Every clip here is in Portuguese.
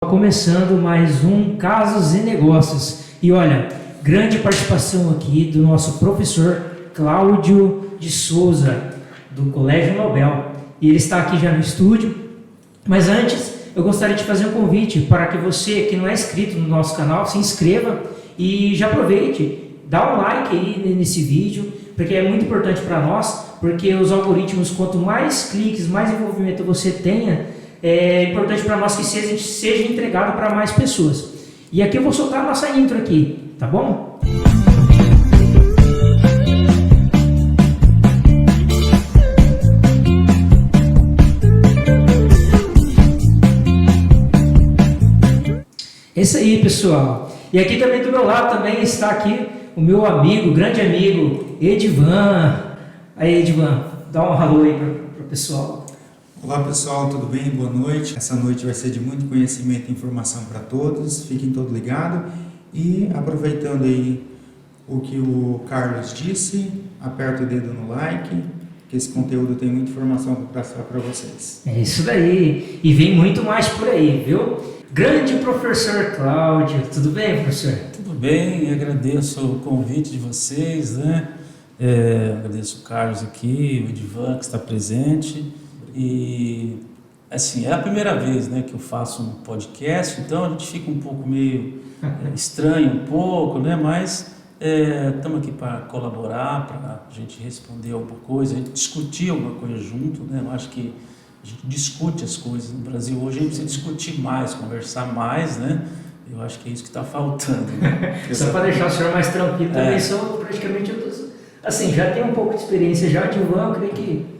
Começando mais um Casos e Negócios. E olha, grande participação aqui do nosso professor Cláudio de Souza, do Colégio Nobel. E ele está aqui já no estúdio. Mas antes, eu gostaria de fazer um convite para que você que não é inscrito no nosso canal, se inscreva e já aproveite, dá um like aí nesse vídeo, porque é muito importante para nós, porque os algoritmos, quanto mais cliques, mais envolvimento você tenha, é importante para nós que seja entregado para mais pessoas. E aqui eu vou soltar a nossa intro aqui, tá bom? É isso aí, pessoal. E aqui também do meu lado também está aqui o meu amigo, grande amigo, Edivan. Aí, Edivan, dá um alô aí para o pessoal. Olá pessoal, tudo bem? Boa noite. Essa noite vai ser de muito conhecimento e informação para todos. Fiquem todos ligados e aproveitando aí o que o Carlos disse, aperta o dedo no like, que esse conteúdo tem muita informação para passar para vocês. É isso daí. E vem muito mais por aí, viu? Grande professor Cláudio. Tudo bem, professor? Tudo bem, agradeço o convite de vocês, né? Agradeço o Carlos aqui, o Edivan que está presente. E assim, é a primeira vez, né, que eu faço um podcast, então a gente fica um pouco meio estranho um pouco, né, mas estamos aqui para colaborar, para a gente responder alguma coisa, a gente discutir alguma coisa junto, né? Eu acho que a gente discute as coisas no Brasil hoje, a gente precisa discutir mais, conversar mais, né? Eu acho que é isso que está faltando, né? Só para deixar o senhor mais tranquilo, também sou praticamente, assim, já tenho um pouco de experiência já de Ivan, eu creio que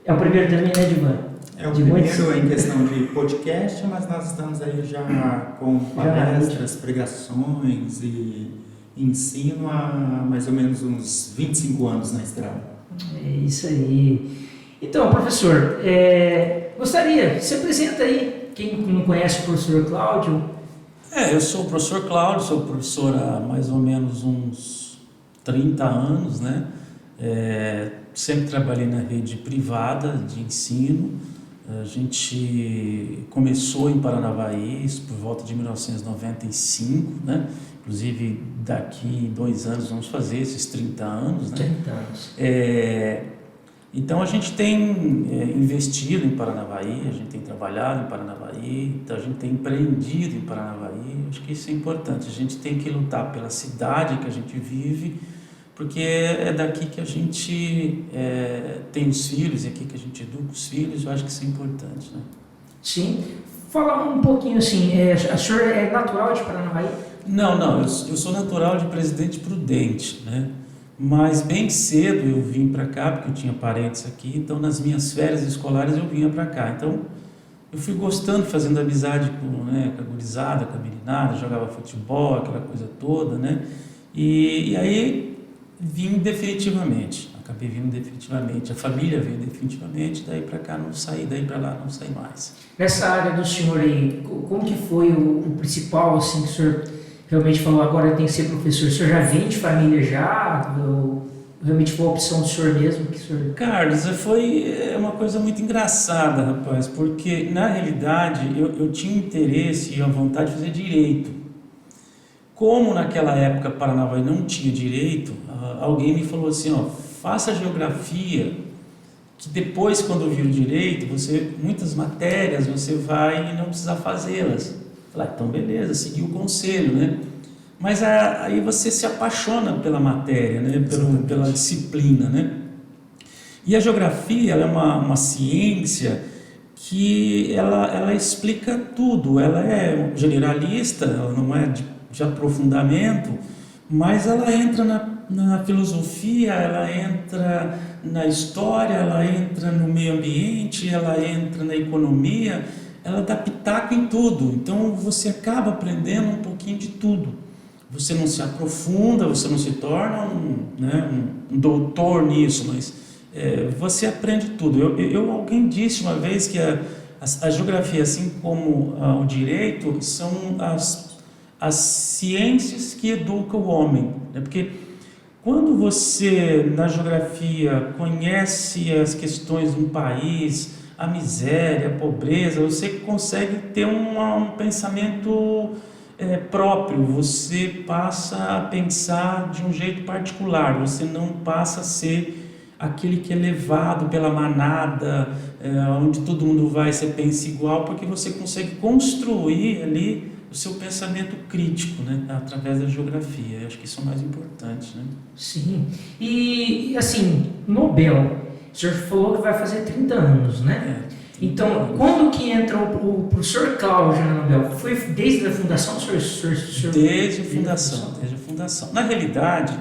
é o primeiro também, né, Edivan? É o primeiro em questão de podcast, mas nós estamos aí já com palestras, pregações e ensino há mais ou menos uns 25 anos na estrada. É isso aí. Então, professor, gostaria, se apresenta aí, quem não conhece o professor Cláudio. Eu sou o professor Cláudio, sou professor há mais ou menos uns 30 anos, né? Sempre trabalhei na rede privada de ensino. A gente começou em Paranavaí, isso por volta de 1995, né? Inclusive daqui 2 anos vamos fazer esses 30 anos, né? 30 anos. Então a gente tem investido em Paranavaí, a gente tem trabalhado em Paranavaí, então a gente tem empreendido em Paranavaí. Acho que isso é importante, a gente tem que lutar pela cidade que a gente vive, porque é daqui que a gente tem os filhos, é aqui que a gente educa os filhos. Eu acho que isso é importante, né? Sim. Fala um pouquinho assim, o senhor é natural de Paranavaí? Não, eu sou natural de Presidente Prudente, né? Mas bem cedo eu vim para cá, porque eu tinha parentes aqui, então nas minhas férias escolares eu vinha para cá. Então eu fui gostando, fazendo amizade com a gurizada, com a meninada, jogava futebol, aquela coisa toda, né? E aí vim definitivamente, acabei vindo definitivamente, a família veio definitivamente, daí para cá não saí, daí para lá não saí mais. Nessa área do senhor aí, como que foi o principal, assim, que o senhor realmente falou, agora tem que ser professor? O senhor já vem de família já? Ou realmente foi a opção do senhor mesmo? Que o senhor... Carlos, foi uma coisa muito engraçada, rapaz, porque na realidade eu tinha interesse e a vontade de fazer direito. Como naquela época Paranavaí não tinha direito, alguém me falou assim, faça geografia, que depois quando vir o direito, muitas matérias você vai não precisar fazê-las. Falei, então beleza, segui o conselho, né? Mas aí você se apaixona pela matéria, né? Pela disciplina, né? E a geografia, ela é uma ciência que ela explica tudo, ela é generalista, ela não é de aprofundamento, mas ela entra na filosofia, ela entra na história, ela entra no meio ambiente, ela entra na economia, ela dá pitaco em tudo. Então você acaba aprendendo um pouquinho de tudo. Você não se aprofunda, você não se torna um doutor nisso, mas você aprende tudo. Alguém disse uma vez que a geografia, assim como o direito, são as ciências que educam o homem, né? Porque quando você, na geografia, conhece as questões de um país, a miséria, a pobreza, você consegue ter um pensamento próprio, você passa a pensar de um jeito particular, você não passa a ser aquele que é levado pela manada, onde todo mundo vai, você pensa igual, porque você consegue construir ali o seu pensamento crítico, né, através da geografia. Eu acho que isso é o mais importante, né? Sim. E assim, Nobel, o senhor falou que vai fazer 30 anos, né? Então, quando que entra o professor Cláudio na Nobel? Foi desde a fundação, senhor? Desde a fundação. Na realidade,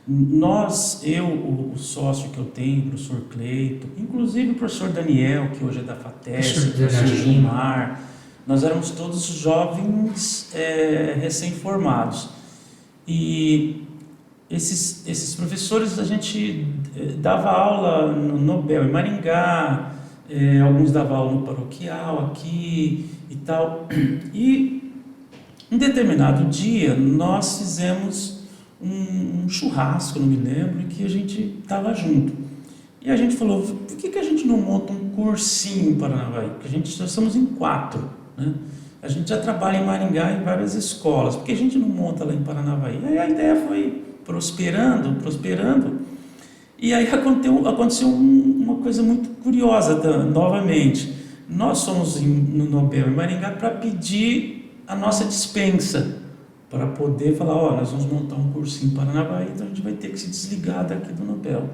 o sócio que eu tenho, o professor Cleito, inclusive o professor Daniel, que hoje é da FATES, o professor Gilmar, nós éramos todos jovens recém-formados. E esses professores, a gente dava aula no Nobel em Maringá, alguns davam aula no paroquial aqui e tal. E em determinado dia nós fizemos um churrasco, não me lembro, em que a gente estava junto. E a gente falou, por que a gente não monta um cursinho em Paranavaí? Porque nós somos em 4, né? A gente já trabalha em Maringá em várias escolas, por que a gente não monta lá em Paranavaí? Aí a ideia foi prosperando, e aí aconteceu uma coisa muito curiosa novamente. Nós fomos no Nobel em Maringá para pedir a nossa dispensa, para poder falar, nós vamos montar um cursinho em Paranavaí, então a gente vai ter que se desligar daqui do Nobel.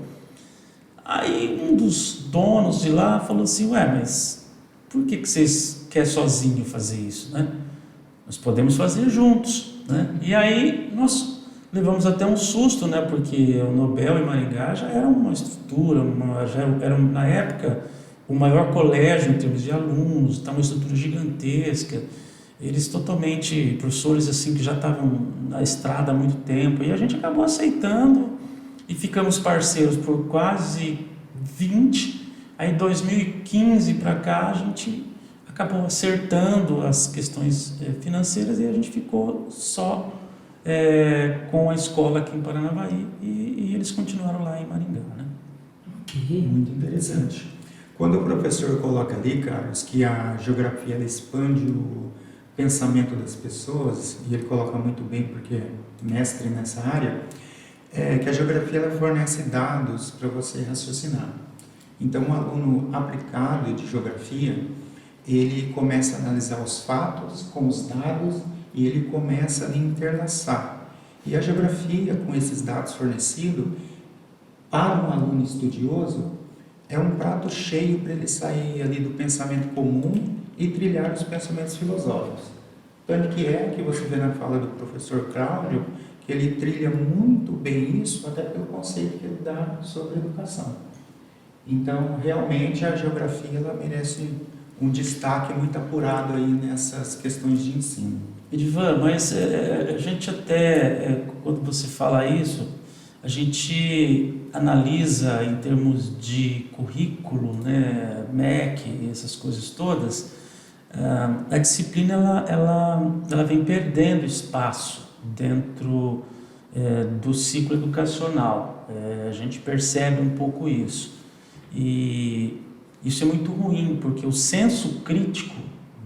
Aí um dos donos de lá falou assim, mas por que vocês querem sozinho fazer isso, né? Nós podemos fazer juntos, né? E aí nós levamos até um susto, né? Porque o Nobel em Maringá já era uma estrutura, já era na época o maior colégio em termos de alunos, tá, uma estrutura gigantesca. Eles totalmente, professores assim que já estavam na estrada há muito tempo, e a gente acabou aceitando e ficamos parceiros por quase 20. Aí 2015 para cá a gente acabou acertando as questões financeiras e a gente ficou só com a escola aqui em Paranavaí e eles continuaram lá em Maringá, né? Okay. Muito interessante. Quando o professor coloca ali, Carlos, que a geografia ela expande o pensamento das pessoas, e ele coloca muito bem porque é mestre nessa área, que a geografia ela fornece dados para você raciocinar. Então, um aluno aplicado de geografia, ele começa a analisar os fatos com os dados e ele começa a interlaçar. E a geografia, com esses dados fornecidos, para um aluno estudioso, é um prato cheio para ele sair ali do pensamento comum e trilhar os pensamentos filosóficos. Tanto que você vê na fala do professor Cláudio, que ele trilha muito bem isso, até pelo conceito que ele dá sobre educação. Então, realmente, a geografia ela merece um destaque muito apurado aí nessas questões de ensino. Edivan, mas a gente até, quando você fala isso, a gente analisa em termos de currículo, né, MEC, essas coisas todas, a disciplina ela vem perdendo espaço dentro do ciclo educacional. A gente percebe um pouco isso. E isso é muito ruim, porque o senso crítico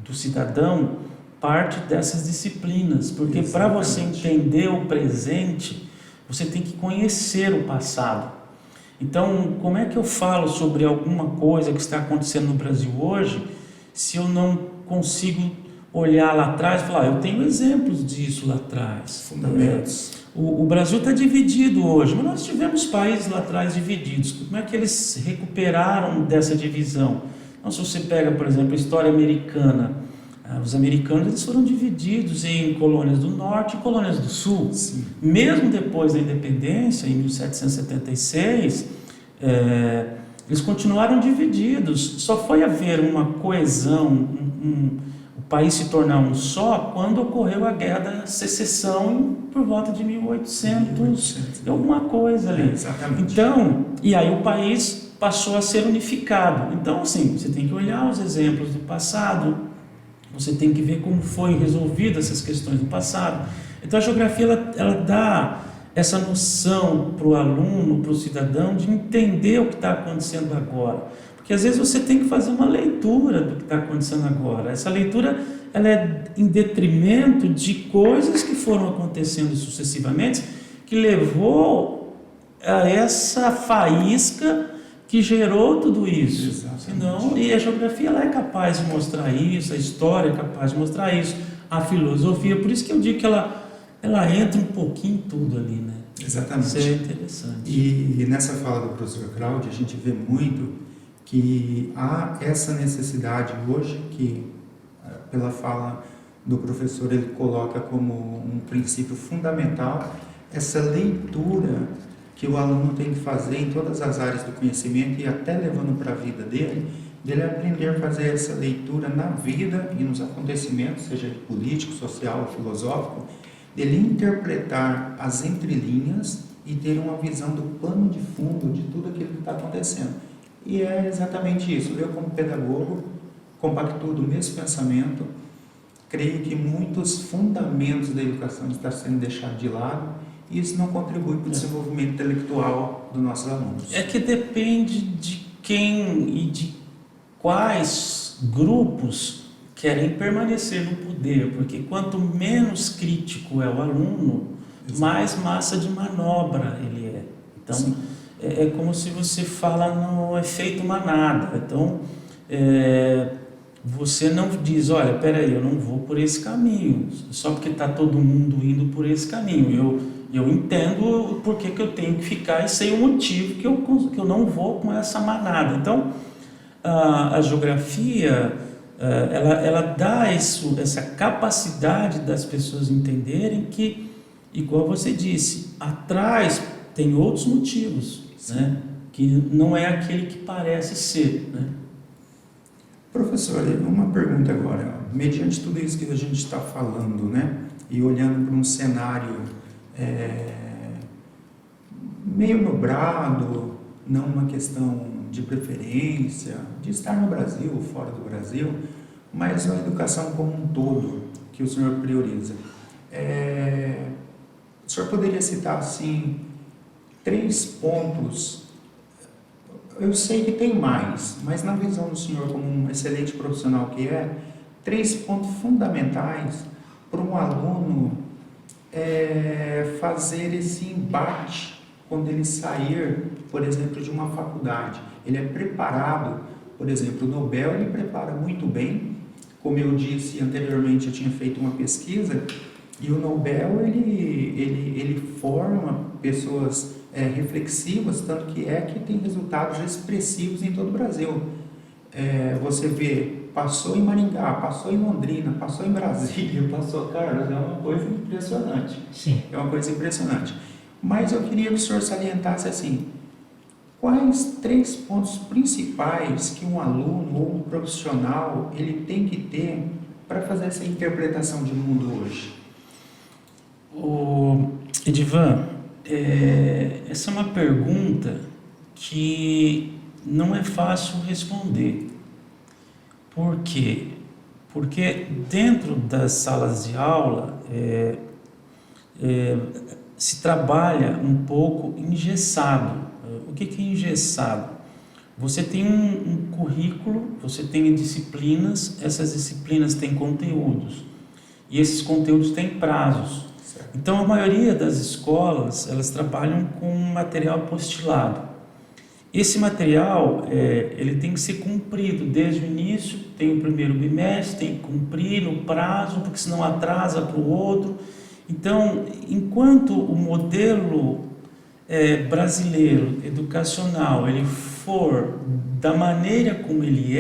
do cidadão parte dessas disciplinas, porque para você entender o presente, você tem que conhecer o passado. Então, como é que eu falo sobre alguma coisa que está acontecendo no Brasil hoje, se eu não consigo olhar lá atrás e falar, eu tenho exemplos disso lá atrás. Fundamentos. O Brasil está dividido hoje, mas nós tivemos países lá atrás divididos. Como é que eles se recuperaram dessa divisão? Então, se você pega, por exemplo, a história americana, os americanos eles foram divididos em colônias do norte e colônias do sul. Sim. Mesmo depois da independência, em 1776, eles continuaram divididos. Só foi haver uma coesão, o país se tornar um só, quando ocorreu a Guerra da Secessão por volta de 1800 e alguma coisa ali. Exatamente. Então, e aí o país passou a ser unificado. Então, assim, você tem que olhar os exemplos do passado, você tem que ver como foi resolvida essas questões do passado. Então, a geografia ela dá essa noção para o aluno, para o cidadão, de entender o que está acontecendo agora. Porque Porque às vezes você tem que fazer uma leitura do que está acontecendo agora. Essa leitura ela é em detrimento de coisas que foram acontecendo sucessivamente, que levou a essa faísca que gerou tudo isso. Senão, e a geografia ela é capaz de mostrar isso, a história é capaz de mostrar isso, a filosofia, por isso que eu digo que ela entra um pouquinho em tudo ali, né? Exatamente. Isso é interessante. E nessa fala do professor Cláudio, a gente vê muito que há essa necessidade hoje que, pela fala do professor, ele coloca como um princípio fundamental essa leitura que o aluno tem que fazer em todas as áreas do conhecimento e até levando para a vida dele aprender a fazer essa leitura na vida e nos acontecimentos, seja político, social, filosófico, dele interpretar as entrelinhas e ter uma visão do pano de fundo de tudo aquilo que está acontecendo. E é exatamente isso. Eu, como pedagogo, compactuo do mesmo pensamento, creio que muitos fundamentos da educação estão sendo deixados de lado e isso não contribui para o desenvolvimento intelectual dos nossos alunos. É que depende de quem e de quais grupos querem permanecer no poder, porque quanto menos crítico é o aluno, mais massa de manobra ele é. Então, é como se você fala no efeito manada. Então, você não diz, olha, peraí, eu não vou por esse caminho, só porque está todo mundo indo por esse caminho. Eu entendo por que eu tenho que ficar e sei o motivo que eu não vou com essa manada. Então, a geografia, ela dá essa capacidade das pessoas entenderem que, igual você disse, atrás tem outros motivos, né? Que não é aquele que parece ser, né? Professor, uma pergunta agora, mediante tudo isso que a gente está falando, né, e olhando para um cenário meio nublado, não uma questão de preferência, de estar no Brasil ou fora do Brasil, mas a educação como um todo que o senhor prioriza. O senhor poderia citar, assim, 3 pontos. Eu sei que tem mais, mas na visão do senhor como um excelente profissional que 3 pontos fundamentais para um aluno fazer esse embate quando ele sair, por exemplo, de uma faculdade. Ele é preparado, por exemplo, o Nobel ele prepara muito bem, como eu disse anteriormente, eu tinha feito uma pesquisa, e o Nobel ele forma pessoas reflexivas, tanto que tem resultados expressivos em todo o Brasil. Você vê, passou em Maringá, passou em Londrina, passou em Brasília, passou, Carlos, é uma coisa impressionante. Sim. É uma coisa impressionante. Mas eu queria que o senhor salientasse assim, quais 3 pontos principais que um aluno ou um profissional ele tem que ter para fazer essa interpretação de mundo hoje? Edivan, essa é uma pergunta que não é fácil responder. Por quê? Porque dentro das salas de aula se trabalha um pouco engessado. O que é engessado? Você tem um currículo, você tem disciplinas, essas disciplinas têm conteúdos e esses conteúdos têm prazos. Certo. Então a maioria das escolas elas trabalham com material apostilado. Esse material ele tem que ser cumprido desde o início, tem o primeiro bimestre, tem que cumprir no prazo, porque senão atrasa para o outro. Então, enquanto o modelo brasileiro, educacional, ele for da maneira como ele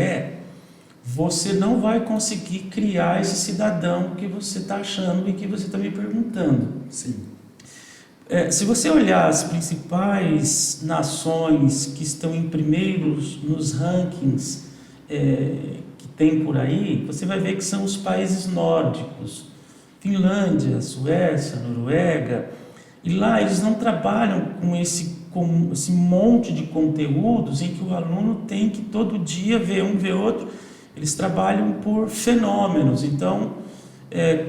você não vai conseguir criar esse cidadão que você está achando e que você está me perguntando. Sim. Se você olhar as principais nações que estão em primeiros nos rankings que tem por aí, você vai ver que são os países nórdicos, Finlândia, Suécia, Noruega, e lá eles não trabalham com esse monte de conteúdos em que o aluno tem que todo dia ver um, ver outro. Eles trabalham por fenômenos. Então,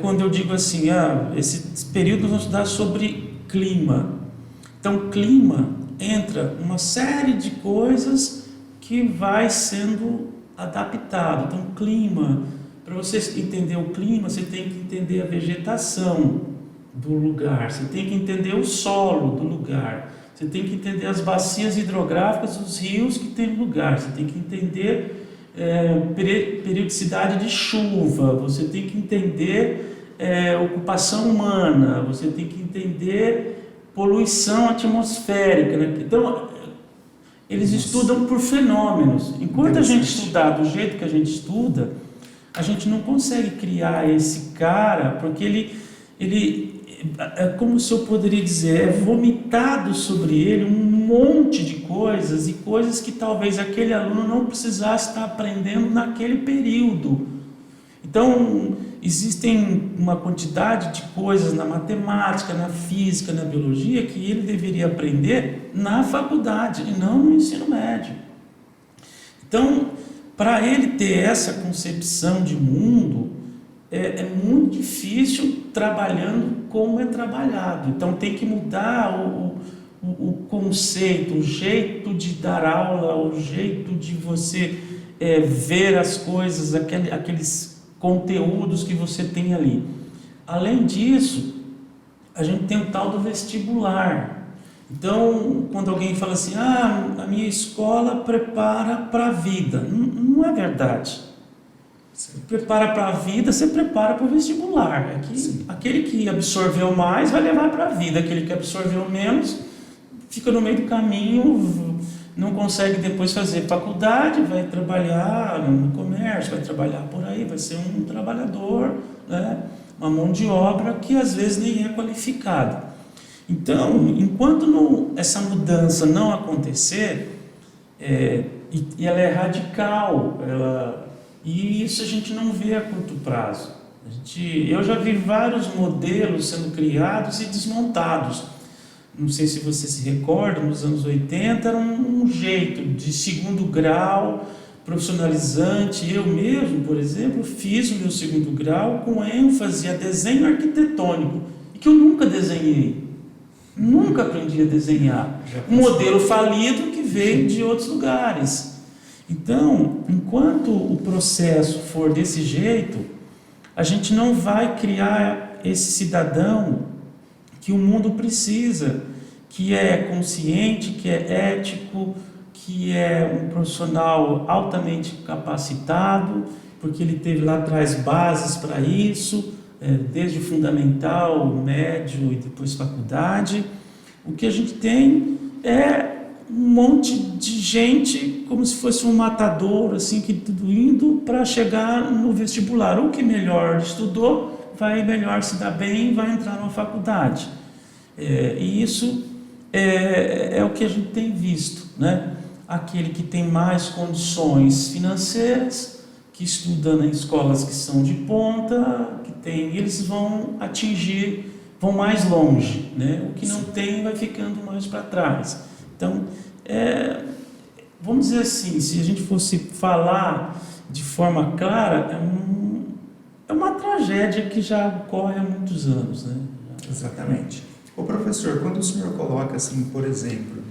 quando eu digo assim, esse período nós vamos estudar sobre clima. Então, clima entra uma série de coisas que vai sendo adaptado. Então, clima, para você entender o clima, você tem que entender a vegetação do lugar, você tem que entender o solo do lugar, você tem que entender as bacias hidrográficas dos rios que tem no lugar, você tem que entender periodicidade de chuva, você tem que entender ocupação humana, você tem que entender poluição atmosférica, né? Então, eles estudam por fenômenos. Enquanto a gente estudar do jeito que a gente estuda, a gente não consegue criar esse cara, porque ele é como se eu poderia dizer, é vomitado sobre ele um monte de coisas, e coisas que talvez aquele aluno não precisasse estar aprendendo naquele período. Então, existem uma quantidade de coisas na matemática, na física, na biologia, que ele deveria aprender na faculdade e não no ensino médio. Então, para ele ter essa concepção de mundo, é muito difícil trabalhando como é trabalhado. Então, tem que mudar o conceito, o jeito de dar aula, o jeito de você ver as coisas, aqueles conteúdos que você tem ali. Além disso, a gente tem o tal do vestibular. Então, quando alguém fala assim, a minha escola prepara para a vida, não é verdade. Você prepara para a vida, você prepara para o vestibular. Aquele que absorveu mais vai levar para a vida, aquele que absorveu menos fica no meio do caminho, não consegue depois fazer faculdade, vai trabalhar no comércio, vai trabalhar por aí, vai ser um trabalhador, né? Uma mão de obra que às vezes nem é qualificada. Então, enquanto essa mudança não acontecer, e ela é radical, e isso a gente não vê a curto prazo. Eu já vi vários modelos sendo criados e desmontados. Não sei se você se recorda, nos anos 80 era um jeito de segundo grau, profissionalizante. Eu mesmo, por exemplo, fiz o meu segundo grau com ênfase a desenho arquitetônico, que eu nunca desenhei. Nunca aprendi a desenhar. Um modelo falido que veio de outros lugares. Então, enquanto o processo for desse jeito, a gente não vai criar esse cidadão que o mundo precisa, que é consciente, que é ético, que é um profissional altamente capacitado, porque ele teve lá atrás bases para isso, desde o fundamental, o médio e depois faculdade. O que a gente tem é um monte de gente, como se fosse um matador, assim, que tudo indo para chegar no vestibular. O que melhor estudou, vai melhor se dar bem, vai entrar numa faculdade. E isso é o que a gente tem visto, né? Aquele que tem mais condições financeiras, que estuda em escolas que são de ponta, eles vão mais longe, né? O que não tem vai ficando mais para trás. Então, vamos dizer assim, se a gente fosse falar de forma clara, é uma tragédia que já ocorre há muitos anos, né? Exatamente. Ô professor, quando o senhor coloca assim, por exemplo,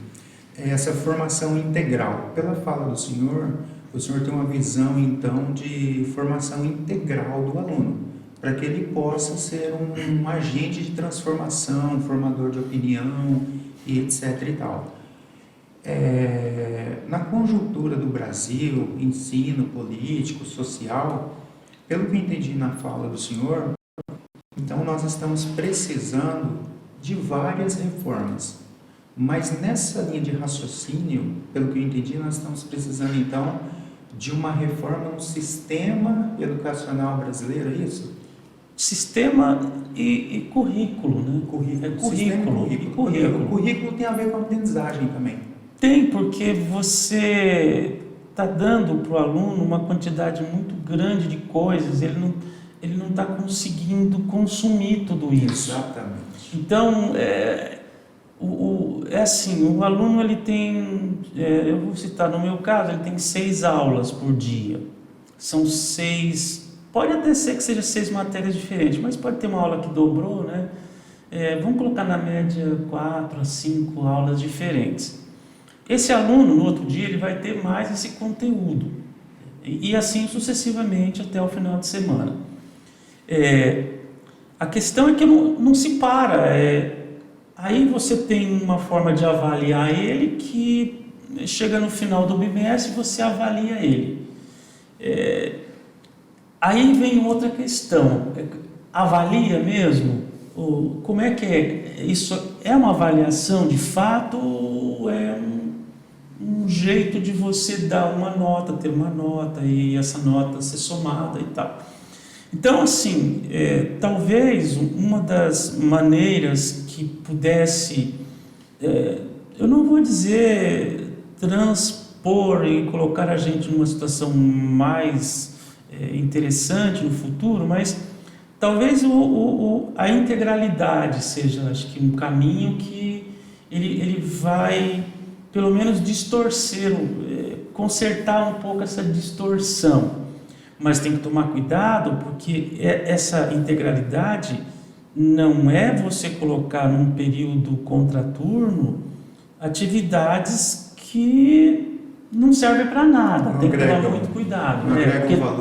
essa formação integral, pela fala do senhor, o senhor tem uma visão então de formação integral do aluno, para que ele possa ser um agente de transformação, um formador de opinião e etc e tal. Na conjuntura do Brasil, ensino político, social, pelo que eu entendi na fala do senhor, então nós estamos precisando de várias reformas, mas nessa linha de raciocínio, pelo que eu entendi, nós estamos precisando então de uma reforma no sistema educacional brasileiro, é isso? Sistema e currículo, né? Currículo. O currículo tem a ver com a aprendizagem também. Tem, porque você está dando para o aluno uma quantidade muito grande de coisas, ele não está conseguindo consumir tudo isso. Exatamente. Então, assim, o aluno ele tem, eu vou citar no meu caso, ele tem 6 aulas por dia. São 6, pode até ser que seja 6 matérias diferentes, mas pode ter uma aula que dobrou, né? Vamos colocar na média 4 a 5 aulas diferentes. esse aluno, no outro dia, ele vai ter mais esse conteúdo. E assim sucessivamente até o final de semana. A questão é que não se para. Aí você tem uma forma de avaliar ele que chega no final do bimestre e você avalia ele. Aí vem outra questão. Avalia mesmo? Como é que é? Isso é uma avaliação de fato ou é um jeito de você dar uma nota, ter uma nota e essa nota ser somada e tal? Então, assim, talvez uma das maneiras que pudesse, eu não vou dizer transpor e colocar a gente numa situação mais interessante no futuro, mas talvez a integralidade seja, acho que, um caminho que ele vai, pelo menos, distorcer, consertar um pouco essa distorção. Mas tem que tomar cuidado, porque essa integralidade não é você colocar num período contraturno atividades que não servem para nada. Tem que tomar muito cuidado,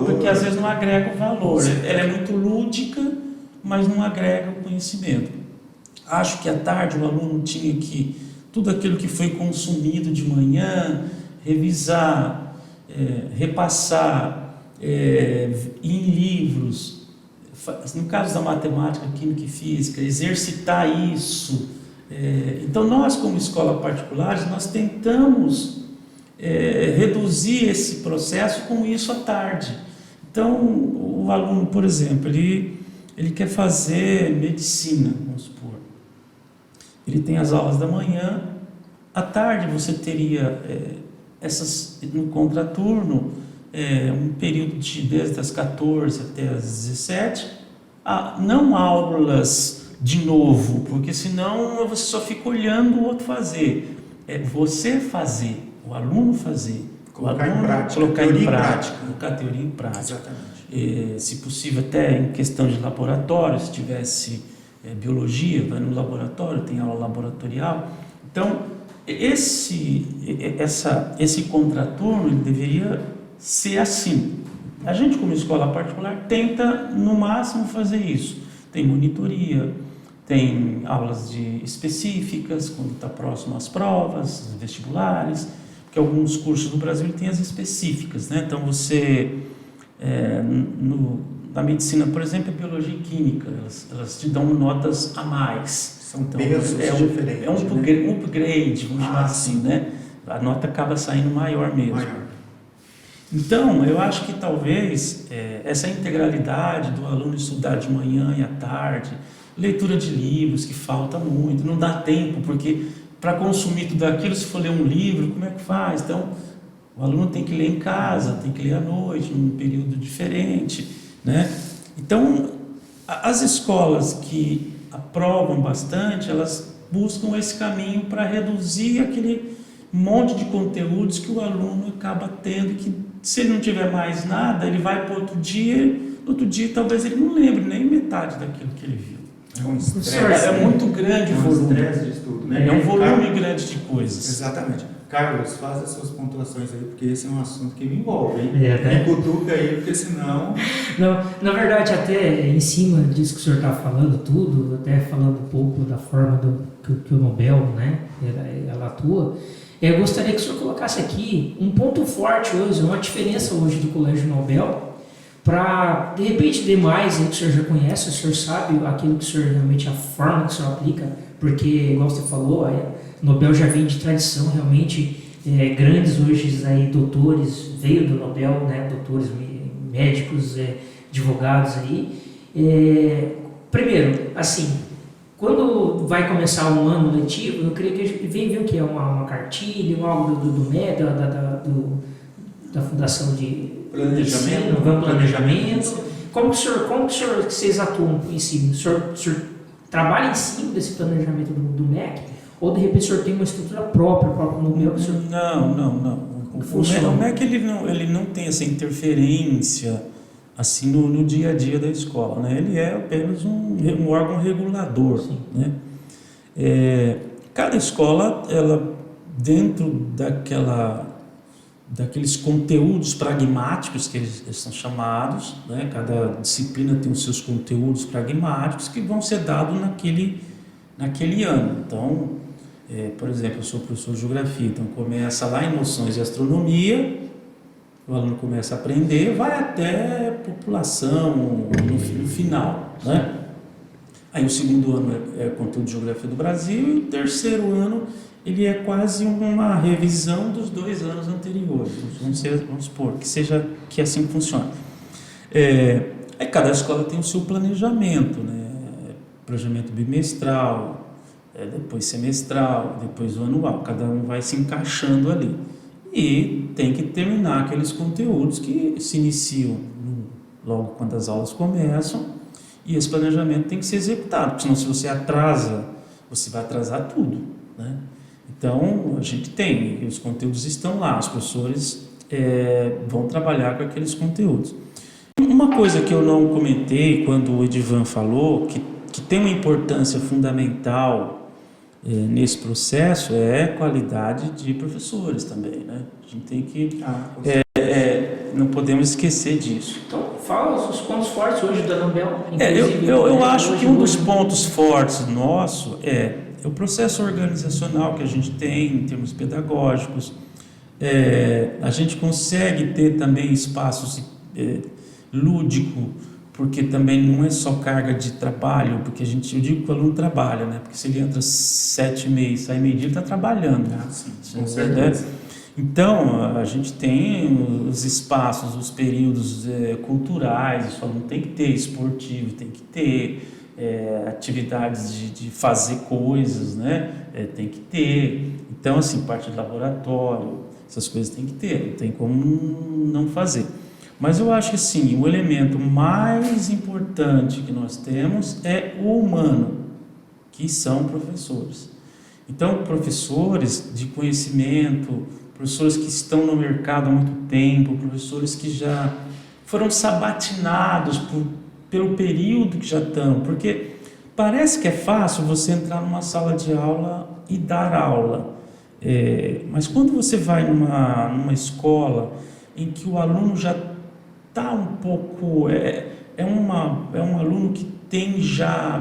porque às vezes não agrega o valor. Ela é muito lúdica, mas não agrega o conhecimento. Acho que à tarde o aluno tinha que, tudo aquilo que foi consumido de manhã, revisar, repassar, em livros, no caso da matemática, química e física, exercitar isso. Então nós, como escola particular, nós tentamos reduzir esse processo com isso à tarde. Então o aluno, por exemplo, ele quer fazer medicina, vamos supor, ele tem as aulas da manhã, à tarde você teria no contraturno, um período desde as 14 até as 17, não aulas de novo, porque senão você só fica olhando o outro fazer. Você fazer, o aluno fazer, colocar em prática, colocar a teoria em prática. Exatamente. Se possível, até em questão de laboratório, se tivesse biologia, vai no laboratório, tem aula laboratorial. Então, esse contraturno ele deveria ser assim. A gente, como escola particular, tenta no máximo fazer isso. Tem monitoria, tem aulas específicas quando está próximo às provas, vestibulares, porque alguns cursos no Brasil têm as específicas, né? Então você, na medicina, por exemplo, a biologia e química, elas te dão notas a mais. São pesos diferentes. É um upgrade, vamos chamar assim, né? A nota acaba saindo maior mesmo. Então, eu acho que talvez essa integralidade do aluno estudar de manhã e à tarde, leitura de livros, que falta muito, não dá tempo, porque para consumir tudo aquilo, se for ler um livro, como é que faz? Então, o aluno tem que ler em casa, tem que ler à noite, num período diferente, né? Então, as escolas que aprovam bastante, elas buscam esse caminho para reduzir aquele monte de conteúdos que o aluno acaba tendo, que se ele não tiver mais nada, ele vai para outro dia talvez ele não lembre nem metade daquilo que ele viu. É um estresse. É muito grande o volume. De estudo, né? É um volume grande de coisas. Exatamente. Carlos, faz as suas pontuações aí, porque esse é um assunto que me envolve, hein? Me cutuca aí, porque senão... Não, na verdade, até em cima disso que o senhor está falando, tudo, até falando um pouco da forma que o Nobel, né, ela atua, eu gostaria que o senhor colocasse aqui um ponto forte hoje, uma diferença hoje do Colégio Nobel, para, de repente, demais que o senhor já conhece, o senhor sabe aquilo que o senhor realmente, a forma que o senhor aplica, porque, igual você falou, o Nobel já vem de tradição, realmente, grandes hoje aí, doutores, veio do Nobel, né, doutores, médicos, advogados aí. Primeiro, assim, quando vai começar um ano letivo, eu creio que a gente vem ver o que é uma cartilha, algo do MED, da Fundação de Planejamento. Como que vocês atuam em cima? O senhor trabalha em cima desse planejamento do MEC? Ou de repente o senhor tem uma estrutura própria no meu? Não. O MEC ele não tem essa interferência assim no dia a dia da escola, né? Ele é apenas um órgão regulador, né? Cada escola ela dentro daqueles conteúdos pragmáticos que eles são chamados, né? Cada disciplina tem os seus conteúdos pragmáticos que vão ser dados naquele ano. Então, por exemplo, eu sou professor de geografia, então começa lá em noções de astronomia, o aluno começa a aprender, vai até população no final, né? Aí o segundo ano é conteúdo de geografia do Brasil e o terceiro ano ele é quase uma revisão dos 2 anos anteriores. Vamos supor que assim funciona. Aí cada escola tem o seu planejamento, né? Planejamento bimestral, depois semestral, depois o anual. Cada um vai se encaixando ali. E tem que terminar aqueles conteúdos que se iniciam logo quando as aulas começam, e esse planejamento tem que ser executado, porque senão se você atrasa, você vai atrasar tudo, né? Então, a gente tem, os conteúdos estão lá, os professores vão trabalhar com aqueles conteúdos. Uma coisa que eu não comentei quando o Edivan falou, que tem uma importância fundamental nesse processo, é a qualidade de professores também, né? A gente tem que... não podemos esquecer disso. Então, fala os pontos fortes hoje da Nobel. Eu acho que um dos pontos fortes nosso é o processo organizacional que a gente tem em termos pedagógicos. A gente consegue ter também espaços lúdico, porque também não é só carga de trabalho, porque eu digo que o aluno trabalha, né? Porque se ele entra 7h30 e sai meio-dia, ele está trabalhando. Sim, com certeza. Então, a gente tem os espaços, os períodos culturais, o aluno tem que ter esportivo, tem que ter atividades de fazer coisas, né? Tem que ter. Então, assim, parte de laboratório, essas coisas tem que ter, não tem como não fazer. Mas eu acho que, sim, o elemento mais importante que nós temos é o humano, que são professores. Então, professores de conhecimento, professores que estão no mercado há muito tempo, professores que já foram sabatinados pelo período que já estão, porque parece que é fácil você entrar numa sala de aula e dar aula, mas quando você vai numa escola em que o aluno já está um pouco... É um aluno que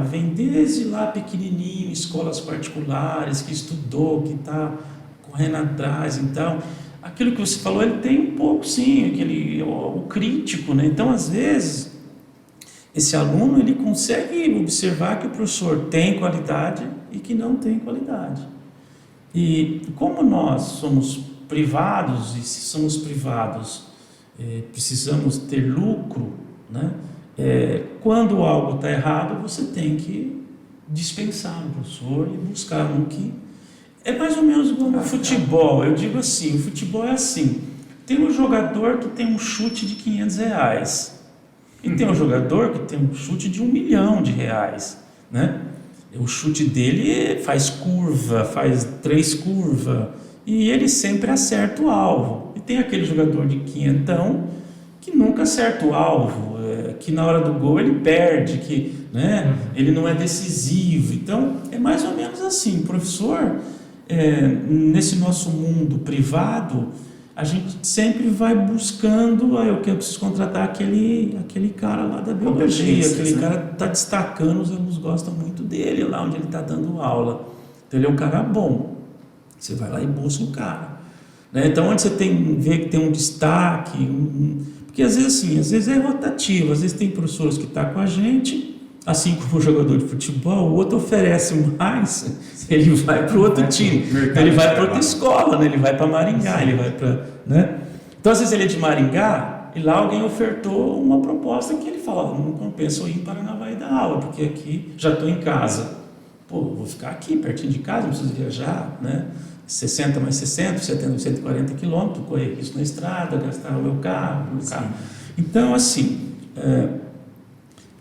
vem desde lá pequenininho, escolas particulares, que estudou, que está correndo atrás, então, aquilo que você falou, ele tem um pouco, sim, o crítico, né? Então, às vezes, esse aluno, ele consegue observar que o professor tem qualidade e que não tem qualidade. E como nós somos privados, e se somos privados, precisamos ter lucro, né? Quando algo está errado, você tem que dispensar o professor e buscar um que... É mais ou menos como o futebol. Eu digo assim, o futebol é assim. Tem um jogador que tem um chute de R$500. E tem um jogador que tem um chute de R$1 milhão, né? O chute dele faz curva, faz 3 curvas. E ele sempre acerta o alvo. E tem aquele jogador de quinhentão que nunca acerta o alvo, que na hora do gol ele perde, né? Ele não é decisivo. Então, é mais ou menos assim. O professor... nesse nosso mundo privado, a gente sempre vai buscando, eu preciso contratar aquele cara lá da biologia, aquele cara está destacando, os alunos gostam muito dele, lá onde ele está dando aula. Então ele é um cara bom, você vai lá e busca o cara, né? Então onde você vê que tem um destaque, porque às vezes é rotativo, às vezes tem professores que estão com a gente, assim como o jogador de futebol, o outro oferece mais, ele vai para o outro time, ele vai para outra escola, né? Ele vai para Maringá, ele vai para... Né? Então, às vezes ele é de Maringá e lá alguém ofertou uma proposta que ele fala, não compensa eu ir para Paranavaí dar aula, porque aqui já estou em casa. Vou ficar aqui, pertinho de casa, não preciso viajar, né? 60 mais 60, 70, 140 quilômetros, correr isso na estrada, gastar o meu carro. Então, assim...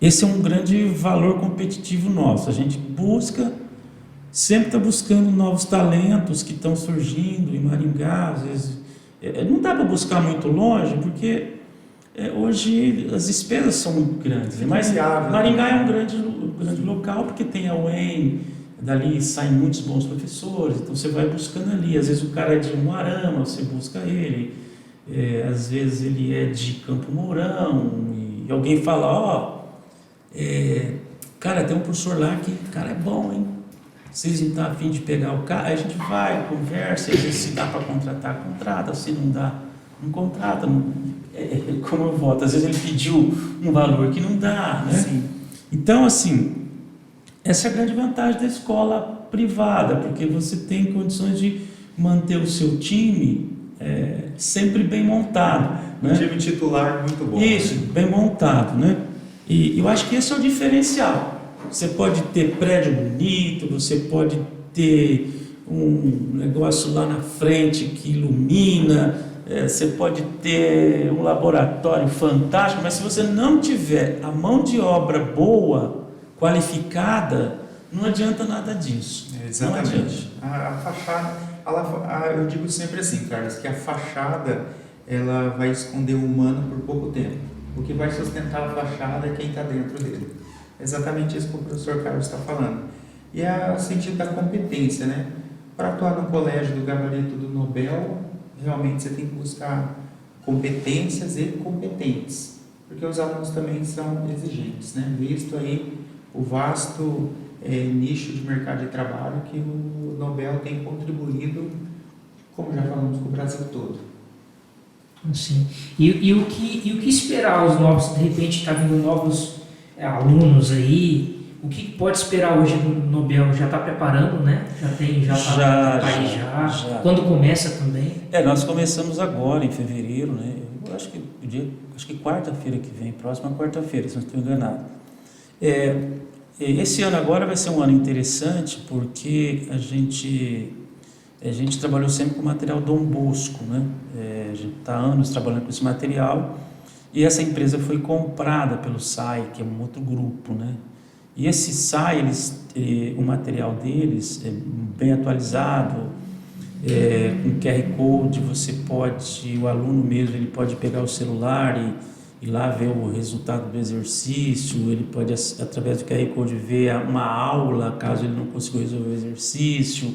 esse é um grande valor competitivo nosso. A gente sempre está buscando novos talentos que estão surgindo em Maringá. Às vezes, não dá para buscar muito longe, porque hoje as despesas são muito grandes. Mas Maringá é um grande local, porque tem a UEM, dali saem muitos bons professores, então você vai buscando ali. Às vezes o cara é de Umuarama, você busca ele, às vezes ele é de Campo Mourão, e alguém fala, cara, tem um professor lá que, cara, é bom, hein? Vocês não estão a fim de pegar o cara? Aí a gente vai, conversa, às vezes se dá para contratar, contrata, se não dá, não contrata. Como eu voto, às vezes ele pediu um valor que não dá, né? Sim. Então, assim, essa é a grande vantagem da escola privada, porque você tem condições de manter o seu time sempre bem montado, né? Um time titular muito bom. Isso, né? bem montado, né? E eu acho que esse é o diferencial. Você pode ter prédio bonito, você pode ter um negócio lá na frente que ilumina, você pode ter um laboratório fantástico, mas se você não tiver a mão de obra boa, qualificada, não adianta nada disso. Exatamente. A fachada, eu digo sempre assim, Carlos, que a fachada ela vai esconder o humano por pouco tempo. O que vai sustentar a fachada é quem está dentro dele. É exatamente isso que o professor Carlos está falando. E é o sentido da competência, né? Para atuar no colégio do gabarito do Nobel, realmente você tem que buscar competências e competentes, porque os alunos também são exigentes, né? Visto aí o vasto nicho de mercado de trabalho que o Nobel tem contribuído, como já falamos, com o Brasil todo. Sim. E o que esperar os novos, de repente está vindo novos alunos aí, o que pode esperar hoje do Nobel? Já está preparando, né? Já. Quando começa também? Nós começamos agora, em fevereiro, né? Eu acho que quarta-feira que vem, próxima quarta-feira, se não estou enganado. Esse ano agora vai ser um ano interessante, porque a gente trabalhou sempre com material Dom Bosco, né? A gente está há anos trabalhando com esse material, e essa empresa foi comprada pelo SAI, que é um outro grupo, né? E esse SAI, o material deles é bem atualizado, com QR Code, o aluno mesmo, ele pode pegar o celular e lá ver o resultado do exercício, ele pode, através do QR Code, ver uma aula, caso ele não consiga resolver o exercício.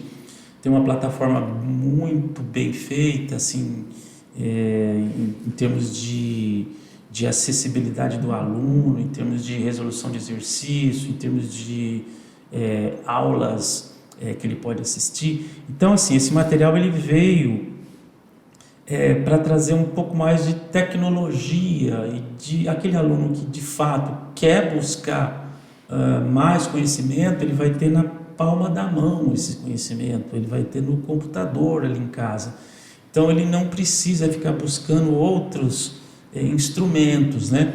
Tem uma plataforma muito bem feita, assim, em termos de acessibilidade do aluno, em termos de resolução de exercício, em termos de aulas que ele pode assistir. Então, assim, esse material ele veio para trazer um pouco mais de tecnologia e de aquele aluno que de fato quer buscar mais conhecimento, ele vai ter na palma da mão esse conhecimento, ele vai ter no computador ali em casa. Então ele não precisa ficar buscando outros instrumentos, né?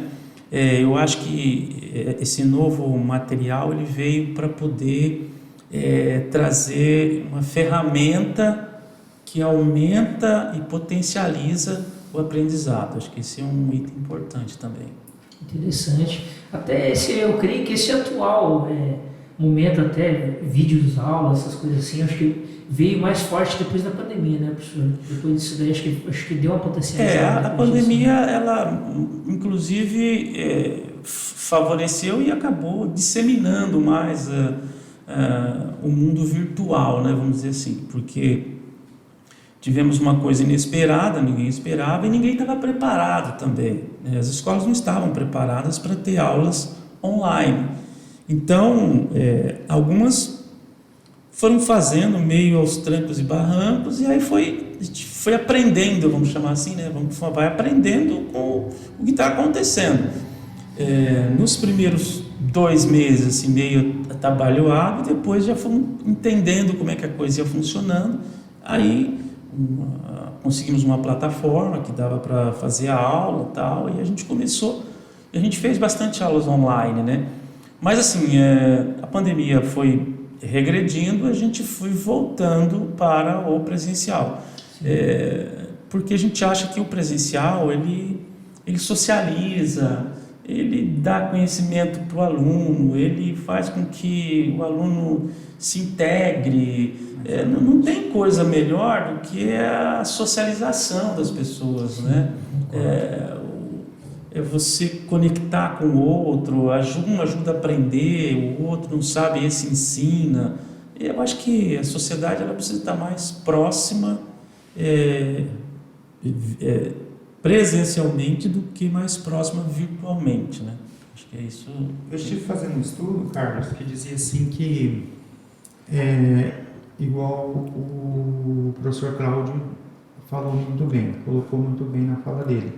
Eu acho que esse novo material ele veio para poder trazer uma ferramenta que aumenta e potencializa o aprendizado. Acho que esse é um item importante também. Interessante. Até eu creio que esse atual momento, até vídeos, aulas, essas coisas assim, acho que veio mais forte depois da pandemia, né, professor? Depois disso daí, acho que deu uma potencializada. A pandemia, ela inclusive favoreceu e acabou disseminando mais o mundo virtual, né, vamos dizer assim, porque tivemos uma coisa inesperada, ninguém esperava e ninguém estava preparado também. As escolas não estavam preparadas para ter aulas online. Então, algumas foram fazendo meio aos trancos e barrancos, e aí a gente foi aprendendo, vamos chamar assim, né? Vai aprendendo com o que está acontecendo. Nos primeiros 2 meses, assim, meio atabalhoado, e depois já fomos entendendo como é que a coisa ia funcionando. Aí conseguimos uma plataforma que dava para fazer a aula e tal, e a gente começou, e a gente fez bastante aulas online, né? Mas assim, a pandemia foi regredindo, a gente foi voltando para o presencial, porque a gente acha que o presencial ele socializa, ele dá conhecimento para o aluno, ele faz com que o aluno se integre. Não tem coisa melhor do que a socialização das pessoas, né? Você conectar com o outro, um ajuda a aprender, o outro não sabe, esse ensina. Eu acho que a sociedade ela precisa estar mais próxima presencialmente do que mais próxima virtualmente, né? Acho que é isso. Eu estive fazendo um estudo, Carlos, que dizia assim que, igual o professor Cláudio falou muito bem, colocou muito bem na fala dele,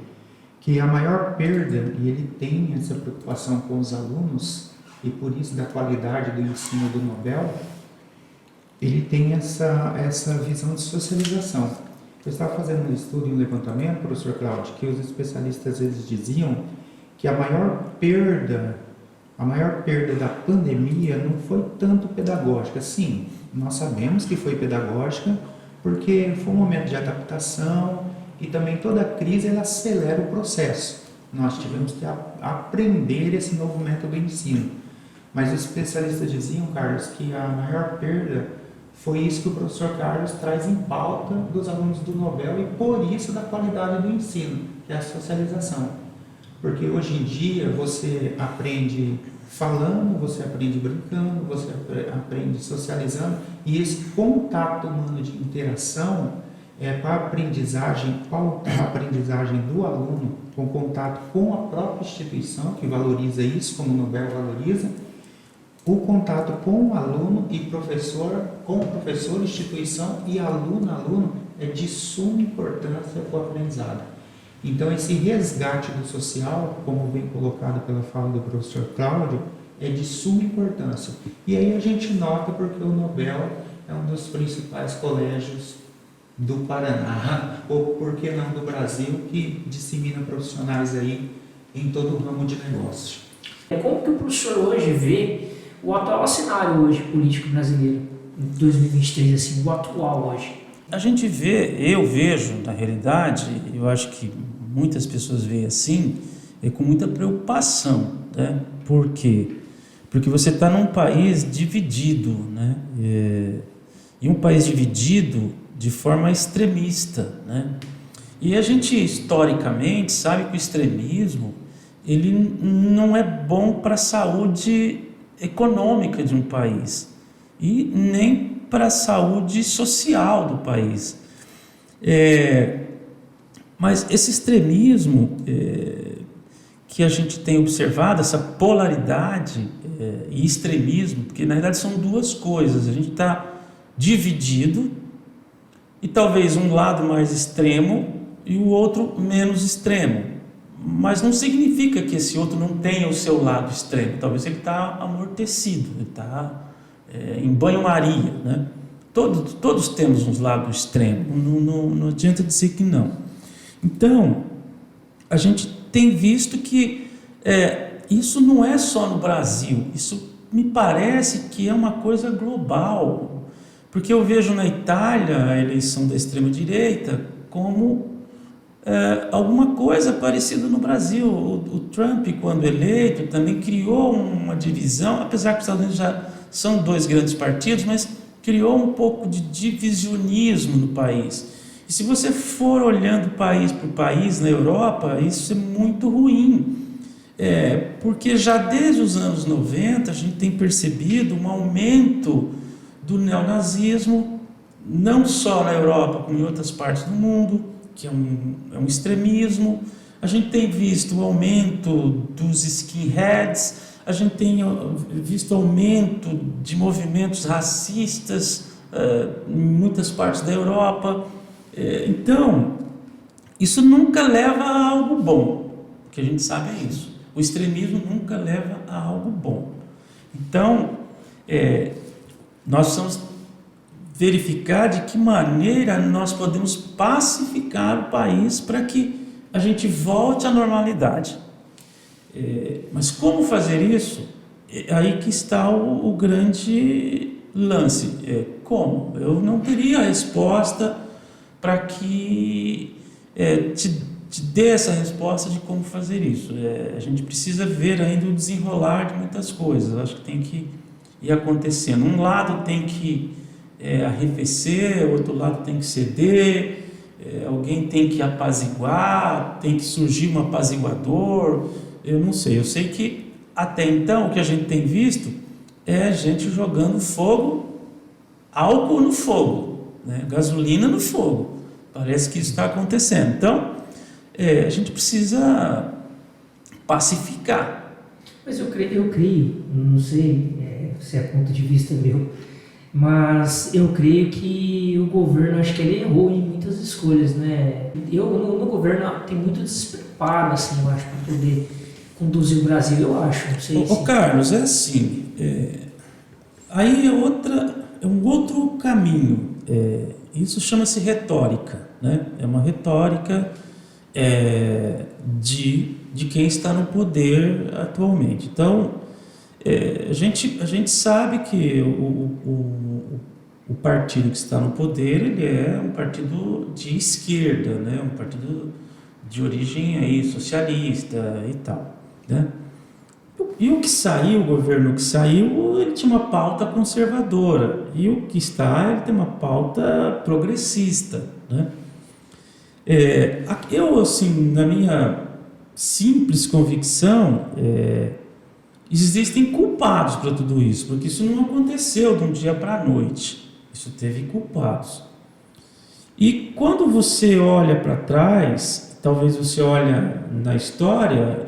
que a maior perda, e ele tem essa preocupação com os alunos, e por isso da qualidade do ensino do Nobel, ele tem essa visão de socialização. Eu estava fazendo um estudo e um levantamento, professor Cláudio, que os especialistas eles diziam que a maior perda da pandemia não foi tanto pedagógica. Sim, nós sabemos que foi pedagógica, porque foi um momento de adaptação e também toda crise ela acelera o processo. Nós tivemos que aprender esse novo método de ensino. Mas os especialistas diziam, Carlos, que a maior perda foi isso que o professor Carlos traz em pauta dos alunos do Nobel e por isso da qualidade do ensino, que é a socialização. Porque hoje em dia você aprende falando, você aprende brincando, você aprende socializando e esse contato humano de interação para a aprendizagem, pautar a aprendizagem do aluno com contato com a própria instituição, que valoriza isso, como o Nobel valoriza, o contato com o aluno e professor, com o professor, instituição e aluno é de suma importância para o aprendizado. Então, esse resgate do social, como bem colocado pela fala do professor Cláudio, é de suma importância. E aí a gente nota porque o Nobel é um dos principais colégios do Paraná, ou por que não do Brasil, que dissemina profissionais aí em todo o ramo de negócio. Como que o professor hoje vê o atual cenário hoje político brasileiro, em 2023, assim, o atual hoje? A gente vê, eu vejo, na realidade, eu acho que muitas pessoas veem assim, com muita preocupação, né? Por quê? Porque você está num país dividido, né? E um país dividido de forma extremista, né? E a gente, historicamente, sabe que o extremismo, ele não é bom para a saúde econômica de um país e nem para a saúde social do país. Mas esse extremismo que a gente tem observado, essa polaridade e extremismo, porque na verdade são duas coisas, a gente está dividido e talvez um lado mais extremo e o outro menos extremo. Mas não significa que esse outro não tenha o seu lado extremo. Talvez ele está amortecido, ele está em banho-maria, né? Todos temos um lado extremo, não adianta dizer que não. Então, a gente tem visto que isso não é só no Brasil, isso me parece que é uma coisa global. Porque eu vejo na Itália a eleição da extrema-direita como alguma coisa parecida no Brasil. O Trump, quando eleito, também criou uma divisão, apesar que os Estados Unidos já são dois grandes partidos, mas criou um pouco de divisionismo no país. E se você for olhando país por país na Europa, isso é muito ruim. Porque já desde os anos 90 a gente tem percebido um aumento do neonazismo, não só na Europa, como em outras partes do mundo, que é um extremismo. A gente tem visto o aumento dos skinheads, a gente tem visto aumento de movimentos racistas em muitas partes da Europa. Então, isso nunca leva a algo bom, o que a gente sabe é isso. O extremismo nunca leva a algo bom. Então, nós precisamos verificar de que maneira nós podemos pacificar o país para que a gente volte à normalidade. Mas como fazer isso? Aí que está o grande lance. Como? Eu não teria a resposta para que te dê essa resposta de como fazer isso. A gente precisa ver ainda o desenrolar de muitas coisas. Acho que tem que ir acontecendo. Um lado tem que arrefecer, o outro lado tem que ceder, alguém tem que apaziguar, tem que surgir um apaziguador. Eu não sei. Eu sei que até então o que a gente tem visto é gente jogando fogo álcool no fogo, né? Gasolina no fogo. Parece que isso está acontecendo. Então, a gente precisa pacificar. Mas eu creio, não sei se é ponto de vista meu, mas eu creio que o governo, acho que ele errou em muitas escolhas, né? No governo tem muito despreparo, assim, eu acho, para poder conduzir o Brasil, eu acho, não sei se... Carlos, é assim, aí é um outro caminho, isso chama-se retórica, né? É uma retórica de quem está no poder atualmente. Então, a gente sabe que o partido que está no poder, ele é um partido de esquerda, né? Um partido de origem aí socialista e tal, né? E o que saiu, o governo que saiu, ele tinha uma pauta conservadora, e o que está, ele tem uma pauta progressista, né? Eu, assim, na minha simples convicção, existem culpados para tudo isso, porque isso não aconteceu de um dia para a noite, isso teve culpados. E quando você olha para trás, talvez você olha na história,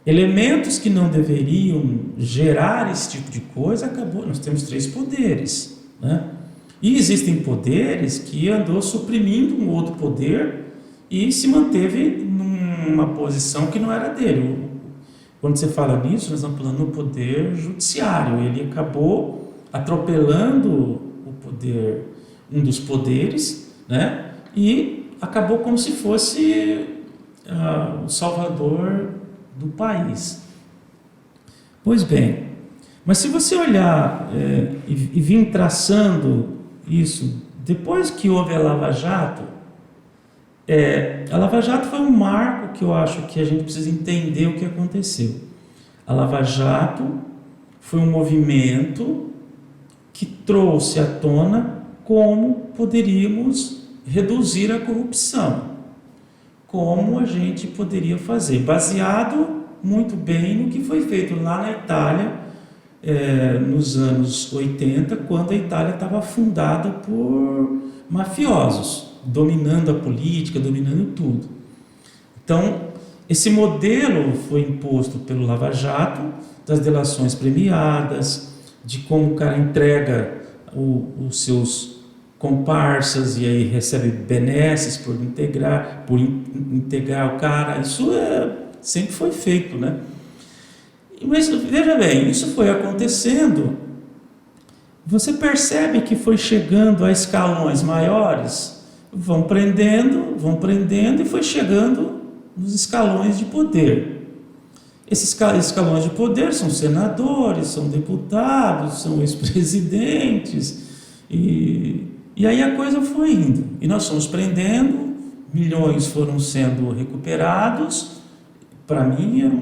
elementos que não deveriam gerar esse tipo de coisa, nós temos 3 poderes, né? E existem poderes que andou suprimindo um outro poder e se manteve numa posição que não era dele. Quando você fala nisso, nós estamos falando no poder judiciário. Ele acabou atropelando o poder, um dos poderes, né? E acabou como se fosse o salvador do país. Pois bem, mas se você olhar e vir traçando isso, depois que houve a Lava Jato, a Lava Jato foi um marco que eu acho que a gente precisa entender o que aconteceu. A Lava Jato foi um movimento que trouxe à tona como poderíamos reduzir a corrupção, como a gente poderia fazer, baseado muito bem no que foi feito lá na Itália, nos anos 80, quando a Itália estava fundada por mafiosos, dominando a política, dominando tudo. Então, esse modelo foi imposto pelo Lava Jato, das delações premiadas, de como o cara entrega os seus comparsas e aí recebe benesses por integrar o cara. Isso sempre foi feito, né? Mas veja bem, isso foi acontecendo, você percebe que foi chegando a escalões maiores, vão prendendo e foi chegando nos escalões de poder. Esses escalões de poder são senadores, são deputados, são ex-presidentes, e aí a coisa foi indo, e nós fomos prendendo, milhões foram sendo recuperados. Para mim era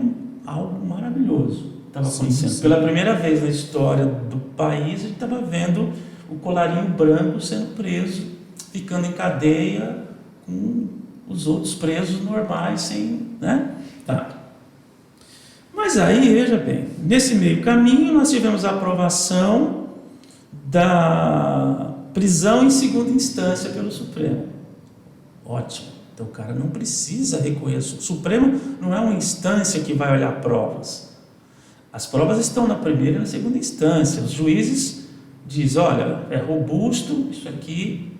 algo maravilhoso estava acontecendo. Sim. Pela primeira vez na história do país, a gente estava vendo o colarinho branco sendo preso, ficando em cadeia com os outros presos normais, sem, né? Tá. Mas aí, veja bem, nesse meio caminho nós tivemos a aprovação da prisão em segunda instância pelo Supremo. Ótimo. Então o cara não precisa reconhecer. O Supremo não é uma instância que vai olhar provas. As provas estão na primeira e na segunda instância. Os juízes dizem, olha, é robusto, isso aqui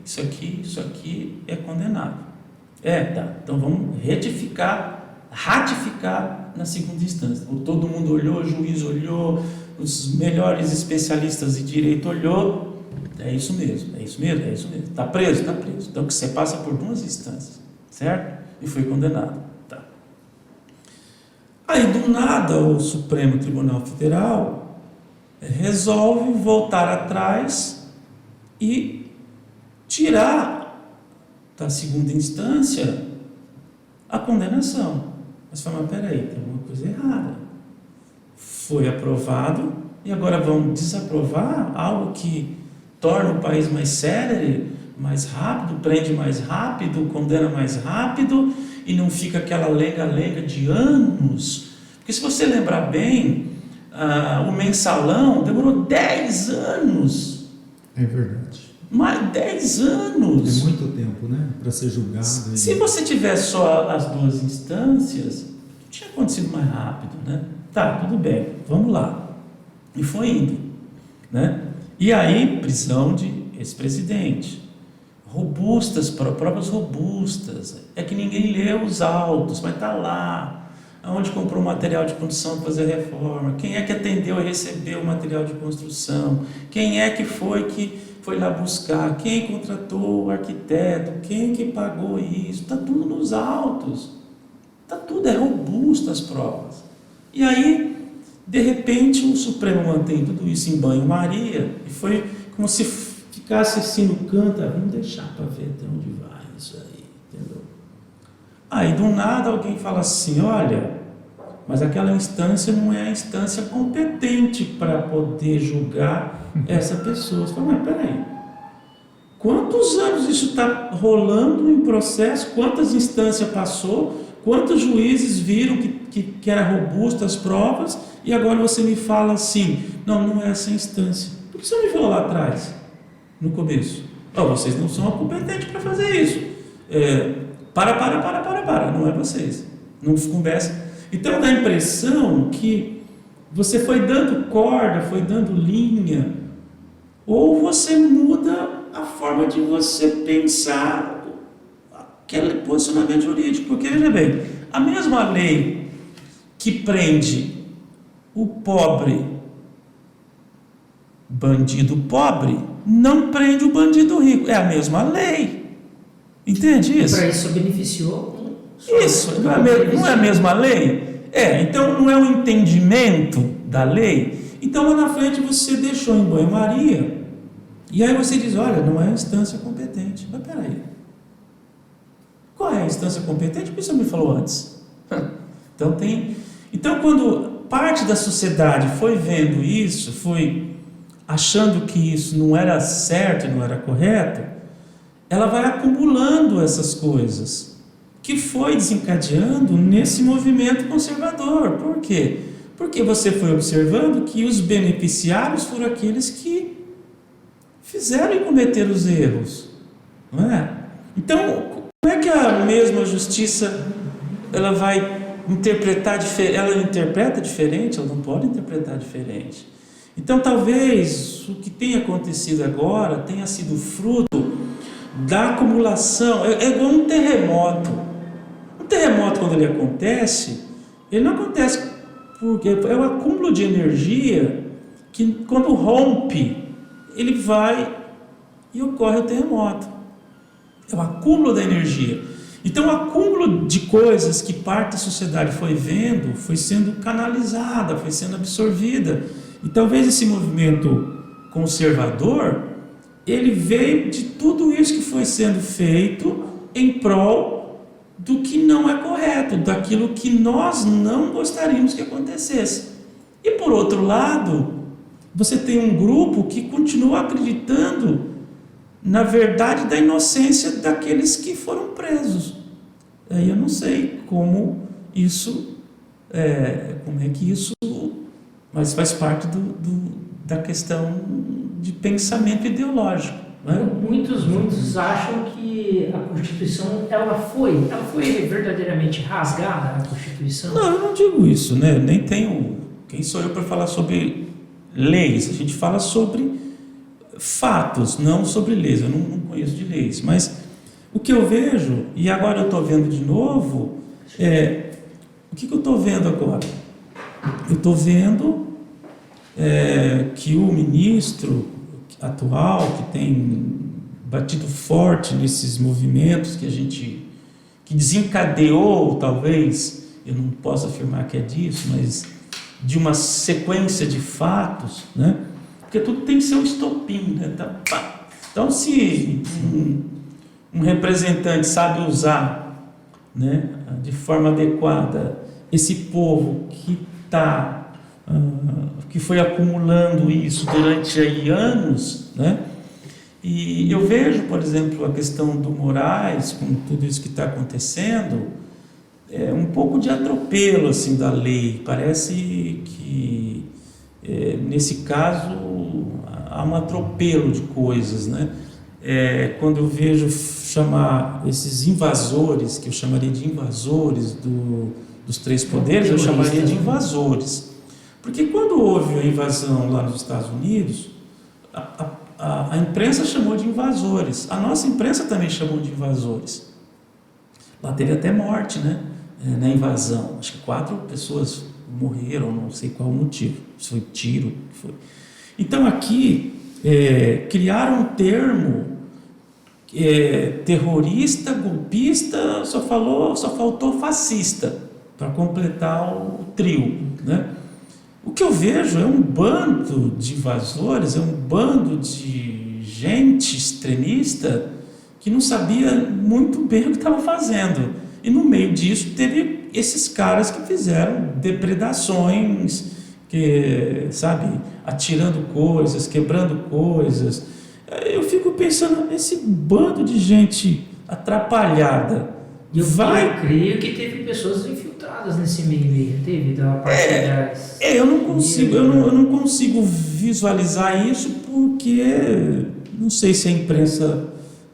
é condenável. Tá. Então vamos ratificar na segunda instância. Todo mundo olhou, o juiz olhou, os melhores especialistas de direito olhou. É isso mesmo. Está preso? Está preso. Então que você passa por 2 instâncias. Certo? E foi condenado. Tá. Aí, do nada, o Supremo Tribunal Federal resolve voltar atrás e tirar da segunda instância a condenação. Mas fala, peraí, tem alguma coisa errada. Foi aprovado e agora vão desaprovar algo que torna o país mais célere, mais rápido, prende mais rápido, condena mais rápido e não fica aquela lenga-lenga de anos. Porque se você lembrar bem, o mensalão demorou 10 anos É verdade. Mais 10 anos. É muito tempo, né? Para ser julgado. Se você tivesse só as duas instâncias, tinha acontecido mais rápido, né? Tá, tudo bem, vamos lá. E foi indo, né? E aí, prisão de ex-presidente. Robustas, provas robustas. É que ninguém lê os autos, mas tá lá. Aonde comprou material de construção para fazer a reforma? Quem é que atendeu e recebeu o material de construção? Quem é que foi lá buscar? Quem contratou o arquiteto? Quem que pagou isso? Está tudo nos autos. Está tudo, é robusto as provas. E aí, de repente, o Supremo mantém tudo isso em banho-maria e foi como se ficasse assim no canto, vamos deixar para ver até onde vai isso aí, entendeu? Aí, do nada, alguém fala assim, olha, mas aquela instância não é a instância competente para poder julgar essa pessoa. Você fala, mas peraí, quantos anos isso está rolando em processo? Quantas instâncias passou? Quantos juízes viram que era robusta as provas? E agora você me fala assim, não é essa instância. Por que você não me falou lá atrás, no começo? Vocês não são competentes para fazer isso. Para, não é vocês. Não conversa. Então dá a impressão que você foi dando corda, foi dando linha, ou você muda a forma de você pensar aquele posicionamento jurídico. Porque, veja bem, a mesma lei que prende o pobre, bandido pobre, não prende o bandido rico. É a mesma lei. Entende isso? Para isso beneficiou. Isso, não é a mesma lei? Então não é o entendimento da lei. Então lá na frente você deixou em banho-maria, e aí você diz, olha, não é a instância competente. Mas peraí, qual é a instância competente? Por que você me falou antes? Então quando parte da sociedade foi vendo isso, foi achando que isso não era certo, não era correto, ela vai acumulando essas coisas, que foi desencadeando nesse movimento conservador. Por quê? Porque você foi observando que os beneficiários foram aqueles que fizeram e cometeram os erros, não é? Então, como é que a mesma justiça ela vai interpretar diferente? Ela interpreta diferente, ela não pode interpretar diferente. Então, talvez o que tenha acontecido agora tenha sido fruto da acumulação. É igual um terremoto. Um terremoto, quando ele acontece, ele não acontece porque é o acúmulo de energia que, quando rompe, ele vai e ocorre o terremoto. É o acúmulo da energia. Então, o acúmulo de coisas que parte da sociedade foi vendo, foi sendo canalizada, foi sendo absorvida. E talvez esse movimento conservador, ele veio de tudo isso que foi sendo feito em prol do que não é correto, daquilo que nós não gostaríamos que acontecesse. E por outro lado, você tem um grupo que continua acreditando na verdade da inocência daqueles que foram presos. Aí eu não sei como isso, como é que isso, mas faz parte da questão de pensamento ideológico. Né? Muitos acham que a Constituição ela foi verdadeiramente rasgada, a Constituição? Não, eu não digo isso, né? Nem tenho. Quem sou eu para falar sobre leis? A gente fala sobre fatos, não sobre leis. Eu não conheço de leis, mas o que eu vejo, e agora eu estou vendo de novo, o que eu estou vendo agora? Eu estou vendo que o ministro atual, que tem batido forte nesses movimentos que desencadeou, talvez, eu não posso afirmar que é disso, mas de uma sequência de fatos, né? Porque tudo tem seu estopim, né? Então, se um representante sabe usar, né, de forma adequada esse povo que foi acumulando isso durante aí anos, né? E eu vejo, por exemplo, a questão do Moraes, com tudo isso que está acontecendo, um pouco de atropelo assim da lei. Parece que nesse caso há um atropelo de coisas, né? Quando eu vejo chamar esses invasores, que eu chamaria de invasores dos três poderes, eu chamaria de invasores. Porque quando houve a invasão lá nos Estados Unidos, a imprensa chamou de invasores, a nossa imprensa também chamou de invasores. Lá teve até morte, né? Na invasão, acho que 4 pessoas morreram, não sei qual o motivo, se foi tiro, foi. Então aqui criaram um termo terrorista, golpista, só faltou fascista para completar o trio, né? O que eu vejo é um bando de invasores, é um bando de gente extremista que não sabia muito bem o que estava fazendo. E no meio disso teve esses caras que fizeram depredações, atirando coisas, quebrando coisas. Eu fico pensando, esse bando de gente atrapalhada Eu creio que teve pessoas infiltradas nesse meio, teve da parte das... eu não consigo visualizar isso porque não sei se a imprensa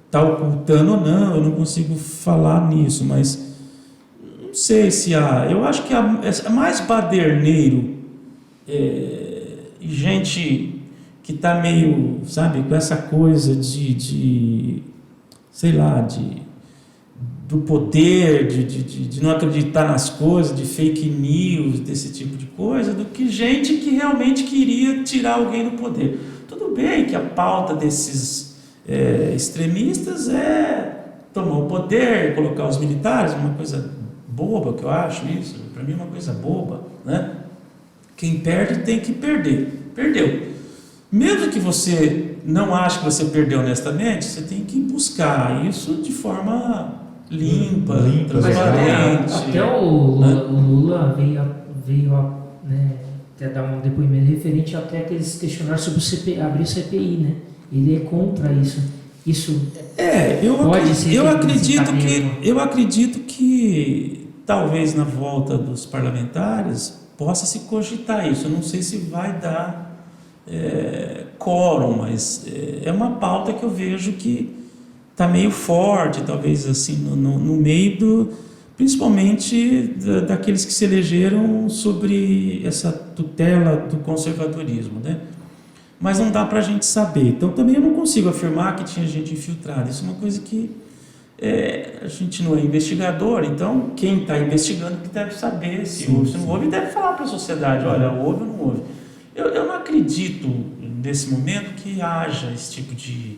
está ocultando ou não, eu não consigo falar nisso, mas não sei se eu acho que é mais baderneiro e gente que está meio, com essa coisa do poder, de não acreditar nas coisas, de fake news, desse tipo de coisa, do que gente que realmente queria tirar alguém do poder. Tudo bem que a pauta desses extremistas é tomar o poder, colocar os militares, uma coisa boba que eu acho isso, para mim é uma coisa boba, né? Quem perde tem que perder. Perdeu. Mesmo que você não ache que você perdeu honestamente, você tem que buscar isso de forma limpa, transparente. Até o Lula veio até dar um depoimento referente até que eles questionaram sobre abrir o CPI, né? Ele é contra isso. Isso pode ser. Eu acredito que talvez na volta dos parlamentares possa se cogitar isso. Eu não sei se vai dar quórum, mas é uma pauta que eu vejo que está meio forte, talvez assim, no meio principalmente daqueles que se elegeram sobre essa tutela do conservadorismo, né? Mas não dá para a gente saber. Então também eu não consigo afirmar que tinha gente infiltrada. Isso é uma coisa que a gente não é investigador, então quem está investigando que deve saber se houve, se não houve, e deve falar para a sociedade, olha, houve ou não houve. Eu não acredito nesse momento que haja esse tipo de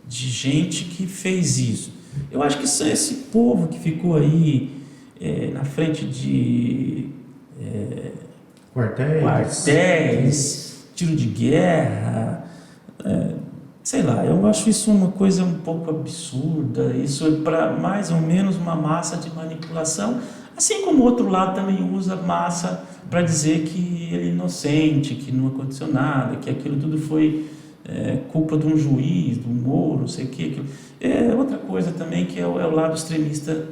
gente que fez isso. Eu acho que esse povo que ficou aí na frente de quartéis, tiro de guerra, sei lá, eu acho isso uma coisa um pouco absurda. Isso é para mais ou menos uma massa de manipulação, assim como o outro lado também usa massa para dizer que ele é inocente, que não aconteceu nada, que aquilo tudo foi culpa de um juiz, de um Moro, não sei o que. É outra coisa também que é o lado extremista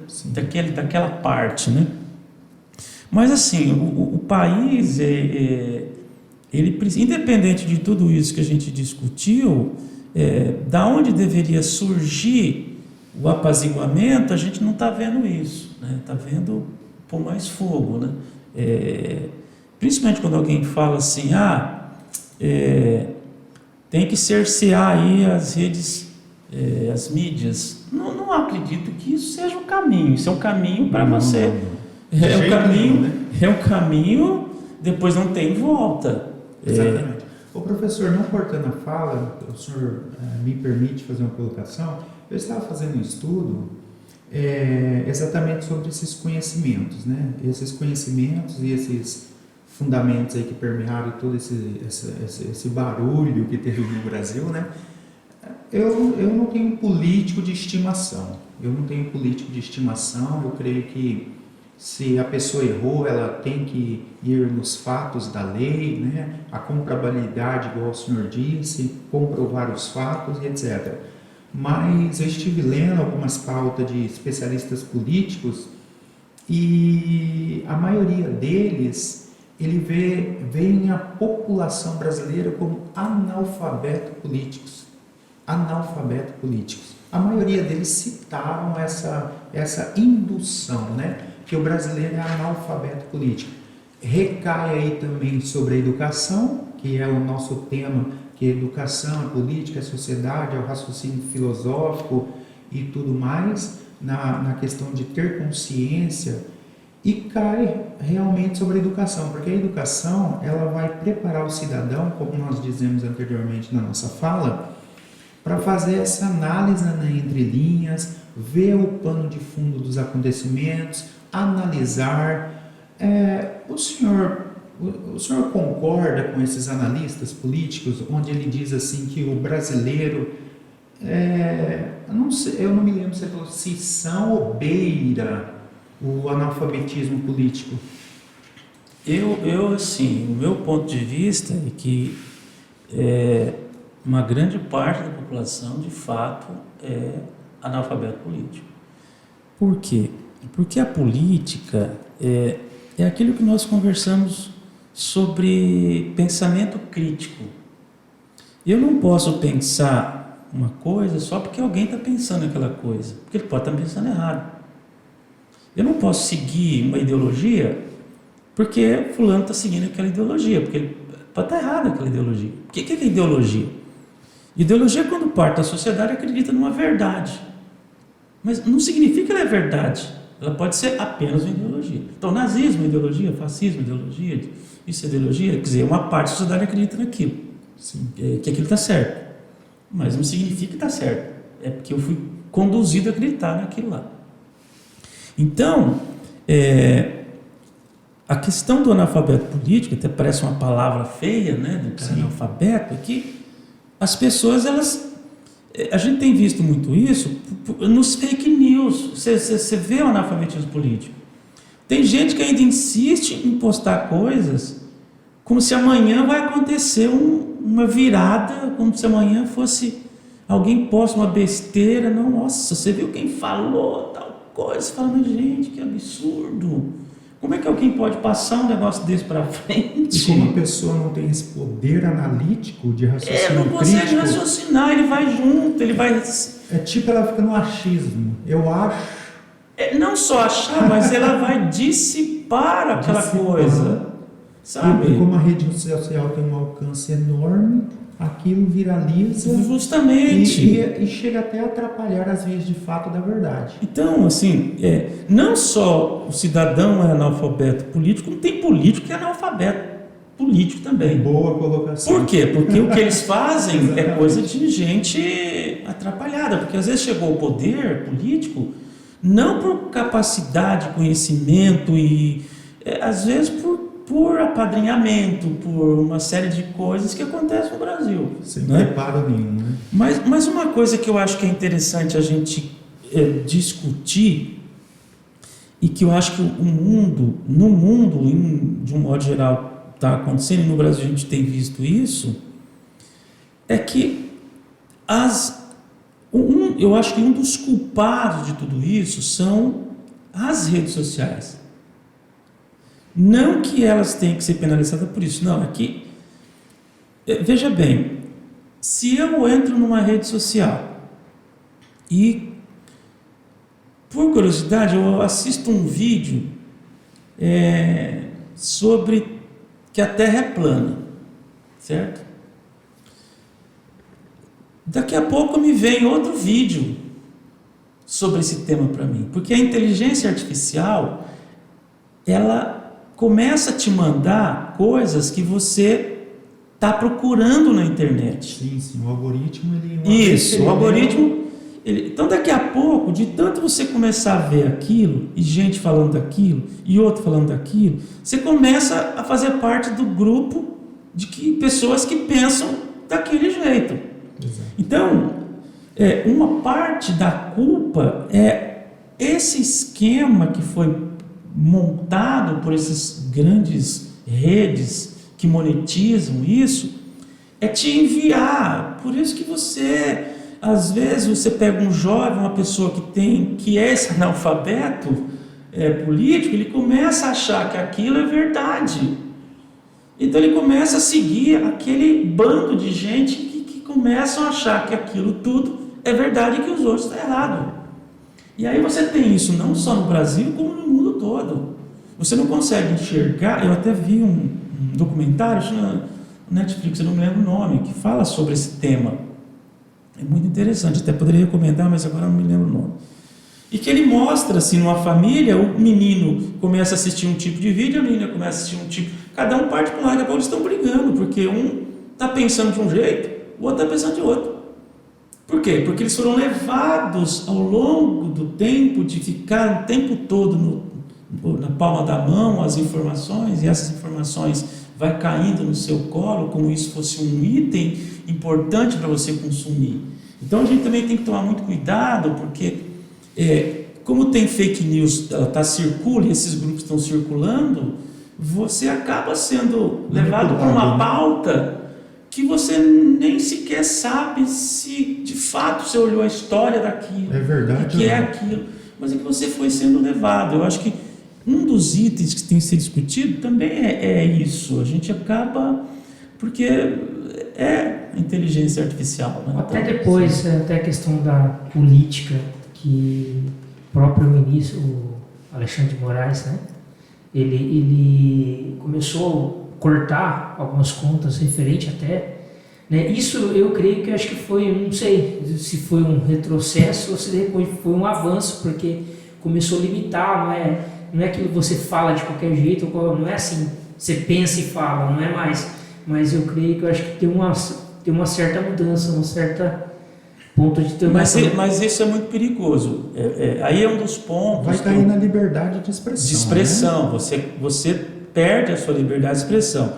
daquela parte, né? Mas assim, o país, ele, independente de tudo isso que a gente discutiu, da onde deveria surgir o apaziguamento, a gente não está vendo isso, né? Está vendo pôr mais fogo, né? Principalmente quando alguém fala assim, tem que cercear aí as redes, as mídias. Não acredito que isso seja o caminho. Isso é um caminho para você. É um caminho, depois não tem volta. Exatamente. O professor, não cortando a fala, o senhor me permite fazer uma colocação? Eu estava fazendo um estudo exatamente sobre esses conhecimentos, né? Esses conhecimentos e esses fundamentos aí que permearam todo esse barulho que teve no Brasil, né? Eu não tenho político de estimação. Eu creio que se a pessoa errou, ela tem que ir nos fatos da lei, né? A comprobabilidade, igual o senhor disse, comprovar os fatos e etc. Mas eu estive lendo algumas pautas de especialistas políticos e a maioria deles ele vê a população brasileira como analfabetos políticos. Analfabetos políticos. A maioria deles citavam essa indução, né? Que o brasileiro é analfabeto político. Recai aí também sobre a educação, que é o nosso tema, que é educação, a política, a sociedade, o raciocínio filosófico e tudo mais, na questão de ter consciência, e cai realmente sobre a educação, porque a educação ela vai preparar o cidadão, como nós dizemos anteriormente na nossa fala, para fazer essa análise, né, entre linhas, ver o pano de fundo dos acontecimentos, analisar. O senhor concorda com esses analistas políticos, onde ele diz assim que o brasileiro, eu não me lembro se ele falou se são ou beira o analfabetismo político? Eu assim, o meu ponto de vista é que uma grande parte da população, de fato, é analfabeto político. Por quê? Porque a política é aquilo que nós conversamos sobre pensamento crítico. Eu não posso pensar uma coisa só porque alguém está pensando aquela coisa, porque ele pode estar pensando errado. Eu não posso seguir uma ideologia porque fulano está seguindo aquela ideologia, porque ele pode estar errado aquela ideologia. O que é ideologia? Ideologia, quando parte da sociedade, acredita numa verdade. Mas não significa que ela é verdade. Ela pode ser apenas uma ideologia. Então, nazismo é ideologia, fascismo é ideologia, isso é ideologia. Quer dizer, uma parte da sociedade acredita naquilo. Sim. Que aquilo está certo. Mas não significa que está certo. É porque eu fui conduzido a acreditar naquilo lá. Então, a questão do analfabeto político, até parece uma palavra feia, né, do cara analfabeto, é que as pessoas, a gente tem visto muito isso nos fake news. Você vê o analfabetismo político. Tem gente que ainda insiste em postar coisas como se amanhã vai acontecer uma virada, como se amanhã fosse alguém posta uma besteira. Não, nossa, você viu quem falou tal coisa? Você fala, mas gente, que absurdo. Como é que alguém pode passar um negócio desse para frente? E como a pessoa não tem esse poder analítico de raciocínio crítico... não consegue raciocinar, ele vai junto, ele vai... É tipo ela fica no achismo, eu acho... não só achar, mas ela vai dissipar aquela coisa, sabe? E como a rede social tem um alcance enorme, aquilo viraliza... Justamente. E chega até a atrapalhar as vias de fato da verdade. Então, assim, não só o cidadão é analfabeto político, como tem político que é analfabeto político também. Boa colocação. Por quê? Porque o que eles fazem é coisa de gente atrapalhada, porque às vezes chegou ao poder político não por capacidade, conhecimento e às vezes por apadrinhamento, por uma série de coisas que acontecem no Brasil. Sem preparo nenhum, né? Mas uma coisa que eu acho que é interessante a gente discutir, e que eu acho que no mundo, de um modo geral, está acontecendo, e no Brasil a gente tem visto isso, é que eu acho que um dos culpados de tudo isso são as redes sociais. Não que elas tenham que ser penalizadas por isso, não, é que, veja bem, se eu entro numa rede social e, por curiosidade, eu assisto um vídeo sobre que a Terra é plana, certo? Daqui a pouco me vem outro vídeo sobre esse tema para mim, porque a inteligência artificial, ela começa a te mandar coisas que você está procurando na internet. Sim, o algoritmo... O algoritmo... Então, daqui a pouco, de tanto você começar a ver aquilo, e gente falando daquilo, e outro falando daquilo, você começa a fazer parte do grupo de pessoas que pensam daquele jeito. Exato. Então, uma parte da culpa é esse esquema que foi montado por essas grandes redes que monetizam isso, é te enviar. Por isso que você, às vezes, você pega um jovem, uma pessoa que é esse analfabeto político, ele começa a achar que aquilo é verdade. Então ele começa a seguir aquele bando de gente que começam a achar que aquilo tudo é verdade e que os outros estão errados. E aí você tem isso não só no Brasil, como no mundo todo. Você não consegue enxergar. Eu até vi um documentário na Netflix, eu não me lembro o nome, que fala sobre esse tema. É muito interessante, até poderia recomendar, mas agora não me lembro o nome. E que ele mostra, assim, numa família, o menino começa a assistir um tipo de vídeo, a menina começa a assistir um tipo. Cada um parte para um lado, daqui a pouco eles estão brigando, porque um está pensando de um jeito, o outro está pensando de outro. Por quê? Porque eles foram levados ao longo do tempo de ficar o tempo todo na palma da mão as informações, e essas informações vai caindo no seu colo como se fosse um item importante para você consumir. Então a gente também tem que tomar muito cuidado, porque como tem fake news, ela circula e esses grupos estão circulando, você acaba sendo levado para uma pauta que você nem sequer sabe se de fato você olhou a história daquilo, é verdade, o que é aquilo, mas é que você foi sendo levado. Eu acho que um dos itens que tem que ser discutido também é isso. A gente acaba, porque é a inteligência artificial, né? Até depois, até a questão da política, que o próprio ministro, o Alexandre de Moraes, né? Ele começou a cortar algumas contas referente até, né? Isso eu creio que acho que foi, não sei se foi um retrocesso ou se depois foi um avanço, porque começou a limitar, não é aquilo que você fala de qualquer jeito, não é assim, você pensa e fala, não é mais. Mas eu creio que eu acho que tem uma certa mudança, uma certa ponto de ter mas isso é muito perigoso. Aí é um dos pontos. Vai cair na liberdade de expressão. Né? Você perde a sua liberdade de expressão.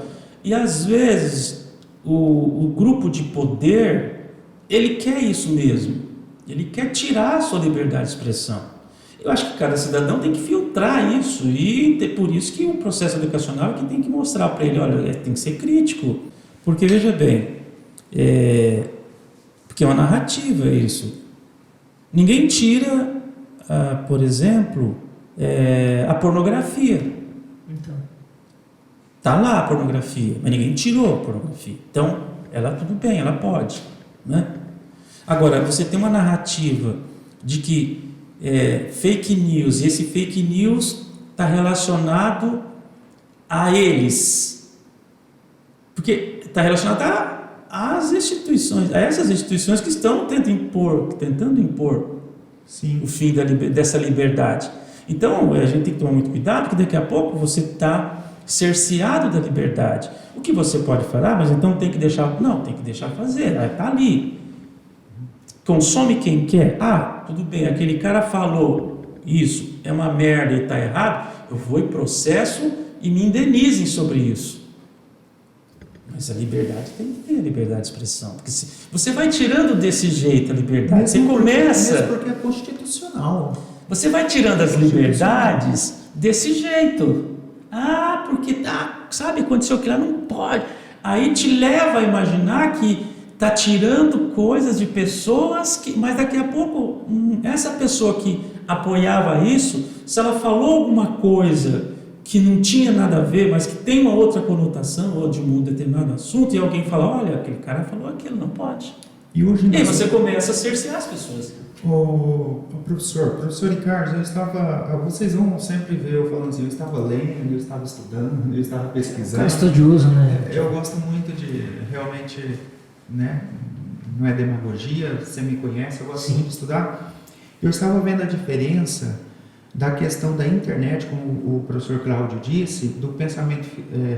E às vezes o grupo de poder, ele quer isso mesmo. Ele quer tirar a sua liberdade de expressão. Eu acho que cada cidadão tem que filtrar isso, e por isso que o processo educacional é que tem que mostrar para ele, olha, tem que ser crítico, porque veja bem, porque é uma narrativa isso. Ninguém tira, por exemplo, a pornografia. Então. Está lá a pornografia, mas ninguém tirou a pornografia. Então, ela tudo bem, ela pode, né? Agora, você tem uma narrativa de que fake news, e esse fake news está relacionado a eles, porque está relacionado às instituições, a essas instituições que estão tentando impor Sim. o fim dessa liberdade. Então a gente tem que tomar muito cuidado, porque daqui a pouco você está cerceado da liberdade. O que você pode falar, mas então tem que deixar, não, tem que deixar fazer, está ali. Consome quem quer. Tudo bem, aquele cara falou isso, é uma merda e está errado, eu vou em processo e me indenizem sobre isso. Mas a liberdade tem que ter a liberdade de expressão, porque você vai tirando desse jeito a liberdade, você começa... Mesmo porque é constitucional. Você vai tirando as liberdades desse jeito. Porque sabe, aconteceu aquilo lá, não pode. Aí te leva a imaginar que está tirando coisas de pessoas, mas daqui a pouco, essa pessoa que apoiava isso, se ela falou alguma coisa que não tinha nada a ver, mas que tem uma outra conotação, ou de um determinado assunto, e alguém fala, olha, aquele cara falou aquilo, não pode. E aí você começa a cercear as pessoas. Professor Ricardo, vocês vão sempre ver eu falando assim, eu estava lendo, eu estava estudando, eu estava pesquisando. É estudioso, né? Eu gosto muito de, realmente, né, não é demagogia, você me conhece, eu gosto muito de estudar. Eu estava vendo a diferença da questão da internet, como o professor Cláudio disse, do pensamento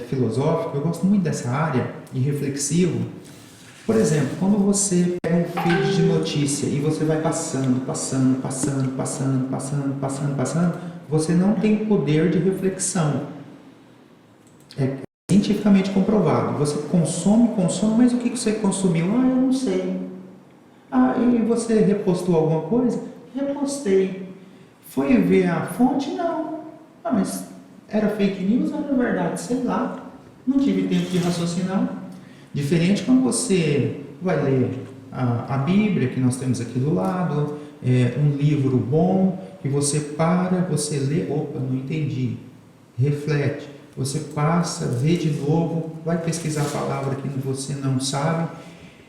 filosófico. Eu gosto muito dessa área, e reflexivo. Por exemplo, quando você pega um feed de notícia e você vai passando, você não tem poder de reflexão. É cientificamente comprovado. Você consome, mas o que você consumiu? Eu não sei. E você repostou alguma coisa? Repostei. Foi ver a fonte? Não. Mas era fake news ou era verdade? Sei lá. Não tive tempo de raciocinar. Diferente quando você vai ler a Bíblia, que nós temos aqui do lado, um livro bom, que você para, você lê, opa, não entendi, reflete, você passa, vê de novo, vai pesquisar a palavra que você não sabe.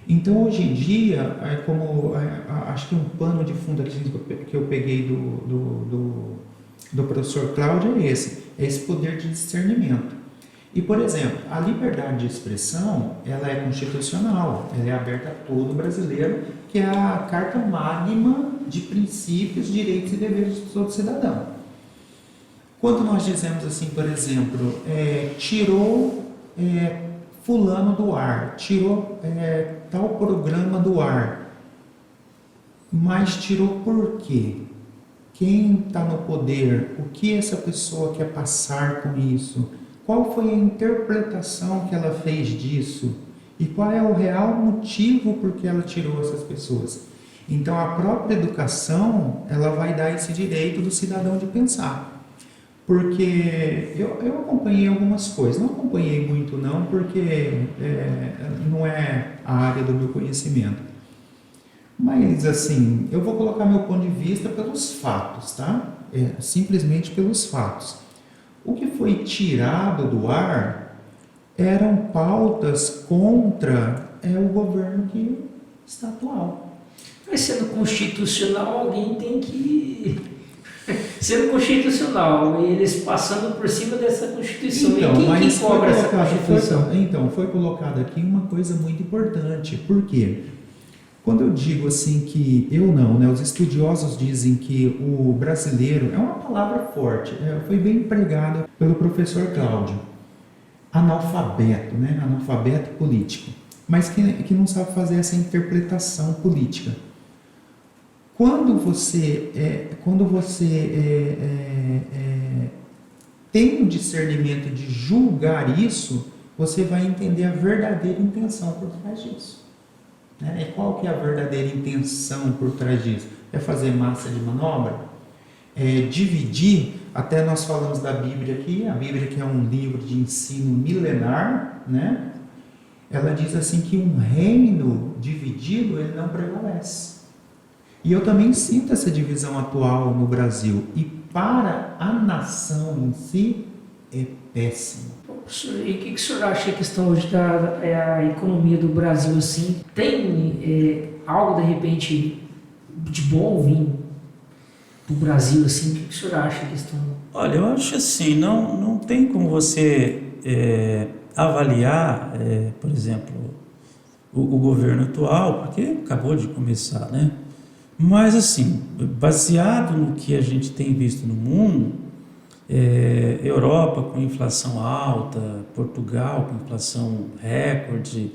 Então, hoje em dia, acho que um pano de fundo aqui que eu peguei do professor Cláudio é esse poder de discernimento. E, por exemplo, a liberdade de expressão, ela é constitucional, ela é aberta a todo brasileiro, que é a carta magna de princípios, direitos e deveres de todo cidadão. Quando nós dizemos assim, por exemplo, tirou fulano do ar, tirou tal programa do ar, mas tirou por quê? Quem está no poder? O que essa pessoa quer passar com isso? Qual foi a interpretação que ela fez disso? E qual é o real motivo por que ela tirou essas pessoas? Então, a própria educação, ela vai dar esse direito do cidadão de pensar. Porque eu acompanhei algumas coisas, não acompanhei muito não, porque não é a área do meu conhecimento. Mas, assim, eu vou colocar meu ponto de vista pelos fatos, tá? Simplesmente pelos fatos. O que foi tirado do ar eram pautas contra o governo que está atual. Mas sendo constitucional, alguém tem que... Sendo constitucional, eles passando por cima dessa Constituição. Então, e quem cobra essa Constituição? Foi colocado aqui uma coisa muito importante. Por quê? Quando eu digo assim que os estudiosos dizem que o brasileiro, é uma palavra forte, foi bem empregada pelo professor Cláudio, analfabeto, analfabeto político, mas que não sabe fazer essa interpretação política. Quando você tem o discernimento de julgar isso, você vai entender a verdadeira intenção por trás disso. E qual que é a verdadeira intenção por trás disso? É fazer massa de manobra? É dividir? Até nós falamos da Bíblia aqui, a Bíblia que é um livro de ensino milenar, ela diz assim que um reino dividido, ele não prevalece. E eu também sinto essa divisão atual no Brasil, e para a nação em si, é péssimo. E o que o senhor acha a questão hoje da economia do Brasil, assim? Tem algo, de repente, de bom vindo do Brasil, assim? O que o senhor acha a questão? Olha, eu acho assim, não tem como você avaliar, por exemplo, o governo atual, porque acabou de começar, né? Mas, assim, baseado no que a gente tem visto no mundo, Europa com inflação alta, Portugal com inflação recorde,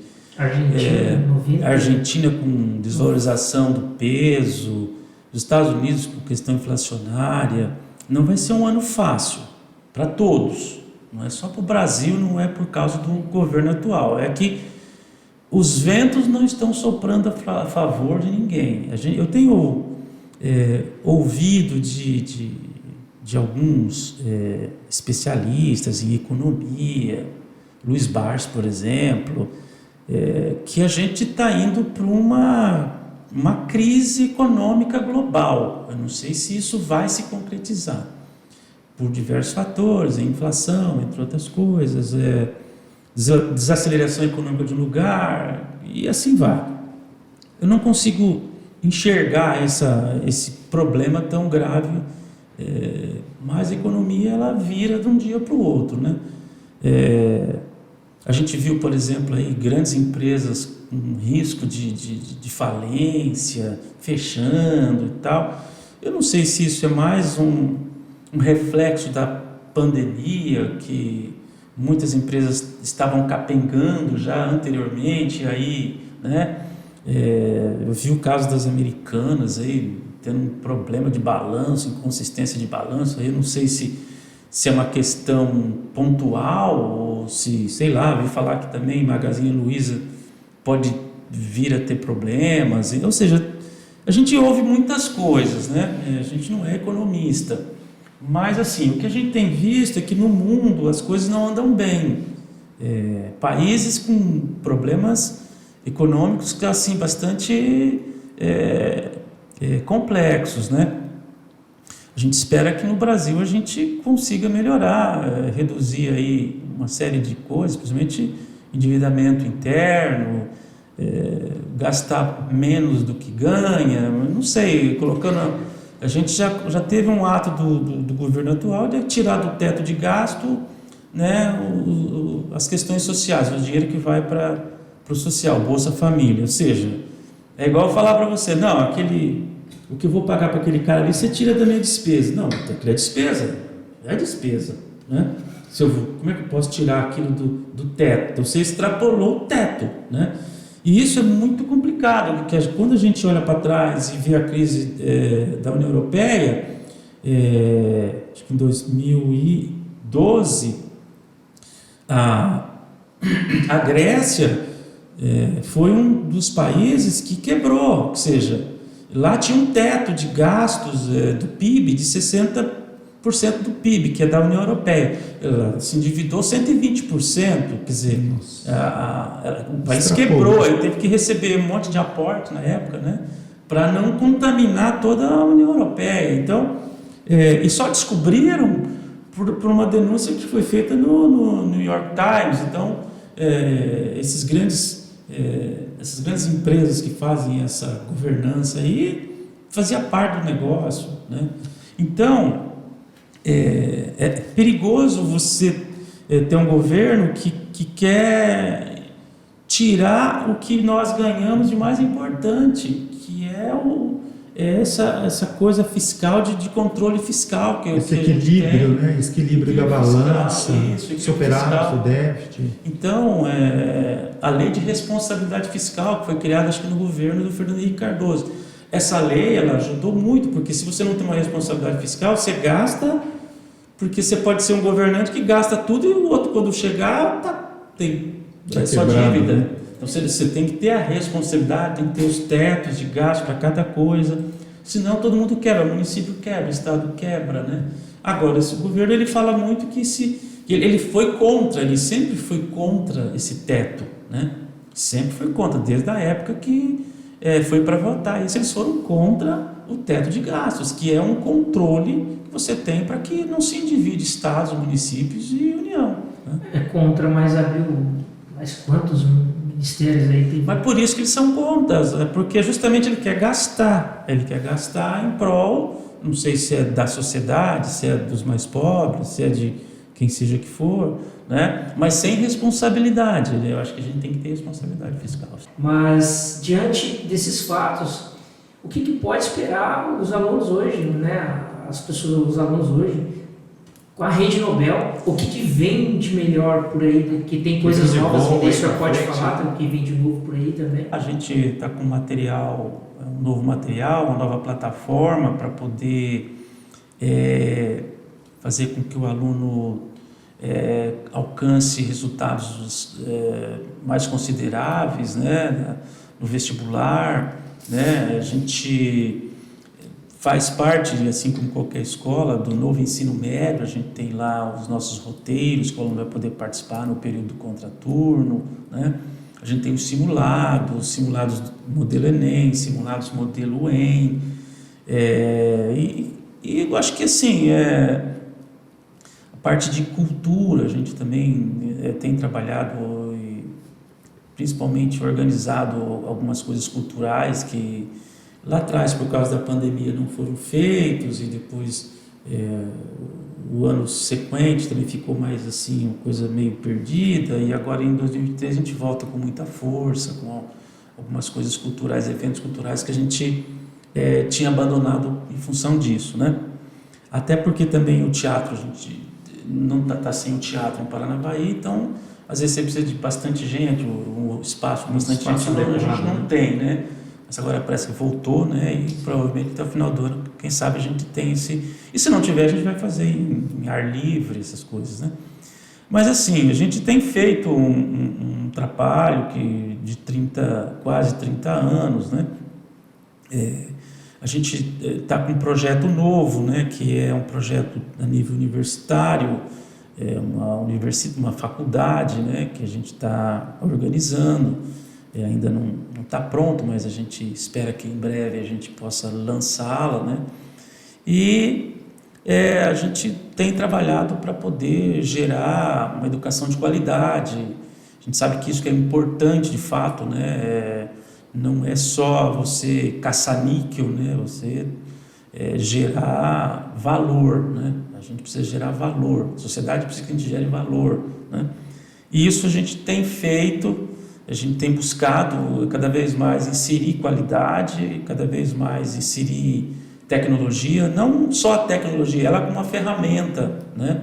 Argentina com desvalorização do peso, os Estados Unidos com questão inflacionária, não vai ser um ano fácil para todos, não é só para o Brasil, não é por causa do governo atual, é que os ventos não estão soprando a favor de ninguém. Eu tenho ouvido de alguns especialistas em economia, Luiz Barsi, por exemplo, que a gente está indo para uma crise econômica global. Eu não sei se isso vai se concretizar, por diversos fatores, a inflação, entre outras coisas, desaceleração econômica de um lugar, e assim vai. Eu não consigo enxergar esse problema tão grave, mas a economia ela vira de um dia para o outro, né? A gente viu, por exemplo, aí, grandes empresas com risco de falência, fechando e tal. Eu não sei se isso é mais um reflexo da pandemia, que muitas empresas estavam capengando já anteriormente, aí, né? Eu vi o caso das Americanas aí, tendo um problema de balanço, inconsistência de balanço, aí eu não sei se é uma questão pontual ou se, sei lá, vi falar que também Magazine Luiza pode vir a ter problemas, ou seja, a gente ouve muitas coisas, né? A gente não é economista, mas assim, o que a gente tem visto é que no mundo as coisas não andam bem, países com problemas econômicos assim, bastante complexos, né? A a gente espera que no Brasil a gente consiga melhorar, reduzir aí uma série de coisas, principalmente endividamento interno, gastar menos do que ganha, não sei, colocando... A gente já teve um ato do governo atual de tirar do teto de gasto, né, as questões sociais, o dinheiro que vai para o social, Bolsa Família. Ou seja, é igual eu falar para você, não, o que eu vou pagar para aquele cara ali, você tira da minha despesa. Não, aquilo é despesa, né? Como é que eu posso tirar aquilo do teto? Então você extrapolou o teto, né? E isso é muito complicado, porque quando a gente olha para trás e vê a crise da União Europeia, acho que em 2012, a Grécia foi um dos países que quebrou, ou seja, lá tinha um teto de gastos do PIB de 60% do PIB, que é da União Europeia. Ela se endividou 120%, quer dizer, o país quebrou, ele teve que receber um monte de aporte na época, né, para não contaminar toda a União Europeia. Então, e só descobriram por uma denúncia que foi feita no New York Times. Então, essas grandes empresas que fazem essa governança aí fazia parte do negócio, né? Então, é perigoso você ter um governo que quer tirar o que nós ganhamos de mais importante, que é essa coisa fiscal, de controle fiscal. Esse equilíbrio, né? Esse equilíbrio da balança, superávit, o déficit. Então, a lei de responsabilidade fiscal, que foi criada, acho que no governo do Fernando Henrique Cardoso, essa lei, ela ajudou muito, porque se você não tem uma responsabilidade fiscal, você gasta, porque você pode ser um governante que gasta tudo e o outro, quando chegar, tem só dívida. Né? Então você tem que ter a responsabilidade, tem que ter os tetos de gasto para cada coisa, senão todo mundo quebra, o município quebra, o estado quebra, né? Agora, esse governo, ele fala muito que ele foi contra, ele sempre foi contra esse teto, né? Sempre foi contra, desde a época que foi para votar. Isso, eles foram contra o teto de gastos, que é um controle que você tem para que não se endivide estados, municípios e União. Né? É contra, mas abriu mais quantos ministérios aí tem? Mas por isso que eles são contra, porque justamente ele quer gastar em prol, não sei se é da sociedade, se é dos mais pobres, se é de quem seja que for, né? Mas sem responsabilidade. Eu acho que a gente tem que ter responsabilidade fiscal. Mas, diante desses fatos, o que pode esperar os alunos hoje, né? Os alunos hoje, com a Rede Nobel, o que vem de melhor por aí, que tem coisas novas, que o senhor pode falar, o que vem de novo por aí também? A gente está com um novo material, uma nova plataforma para poder fazer com que o aluno alcance resultados mais consideráveis, né, no vestibular, né? A gente faz parte, assim como qualquer escola, do novo ensino médio. A gente tem lá os nossos roteiros, que o aluno vai poder participar no período contraturno, né? A gente tem os simulados modelo Enem, simulados modelo EM, e eu acho que assim, a parte de cultura, a gente também tem trabalhado e principalmente organizado algumas coisas culturais que lá atrás, por causa da pandemia, não foram feitos, e depois o ano sequente também ficou mais assim, uma coisa meio perdida, e agora em 2023 a gente volta com muita força, com algumas coisas culturais, eventos culturais que a gente tinha abandonado em função disso, né? Até porque também o teatro, a gente não está sem o teatro em Paranavaí, então às vezes você precisa de bastante gente, um espaço com bastante gente, a gente não tem, né? Mas agora parece que voltou, né? E provavelmente até o final do ano, quem sabe a gente tem esse... E se não tiver, a gente vai fazer em ar livre, essas coisas, né? Mas assim, a gente tem feito um trabalho de quase 30 anos, né? A gente está com um projeto novo, né? Que é um projeto a nível universitário, uma faculdade, né? Que a gente está organizando. Ainda não está pronto, mas a gente espera que em breve a gente possa lançá-la, né? E a gente tem trabalhado para poder gerar uma educação de qualidade. A gente sabe que isso que é importante de fato, né? Não é só você caçar níquel, né? Você gerar valor, né? A gente precisa gerar valor, a sociedade precisa que a gente gere valor, né? E isso a gente tem feito, a gente tem buscado cada vez mais inserir qualidade, cada vez mais inserir tecnologia, não só a tecnologia, ela como uma ferramenta, né,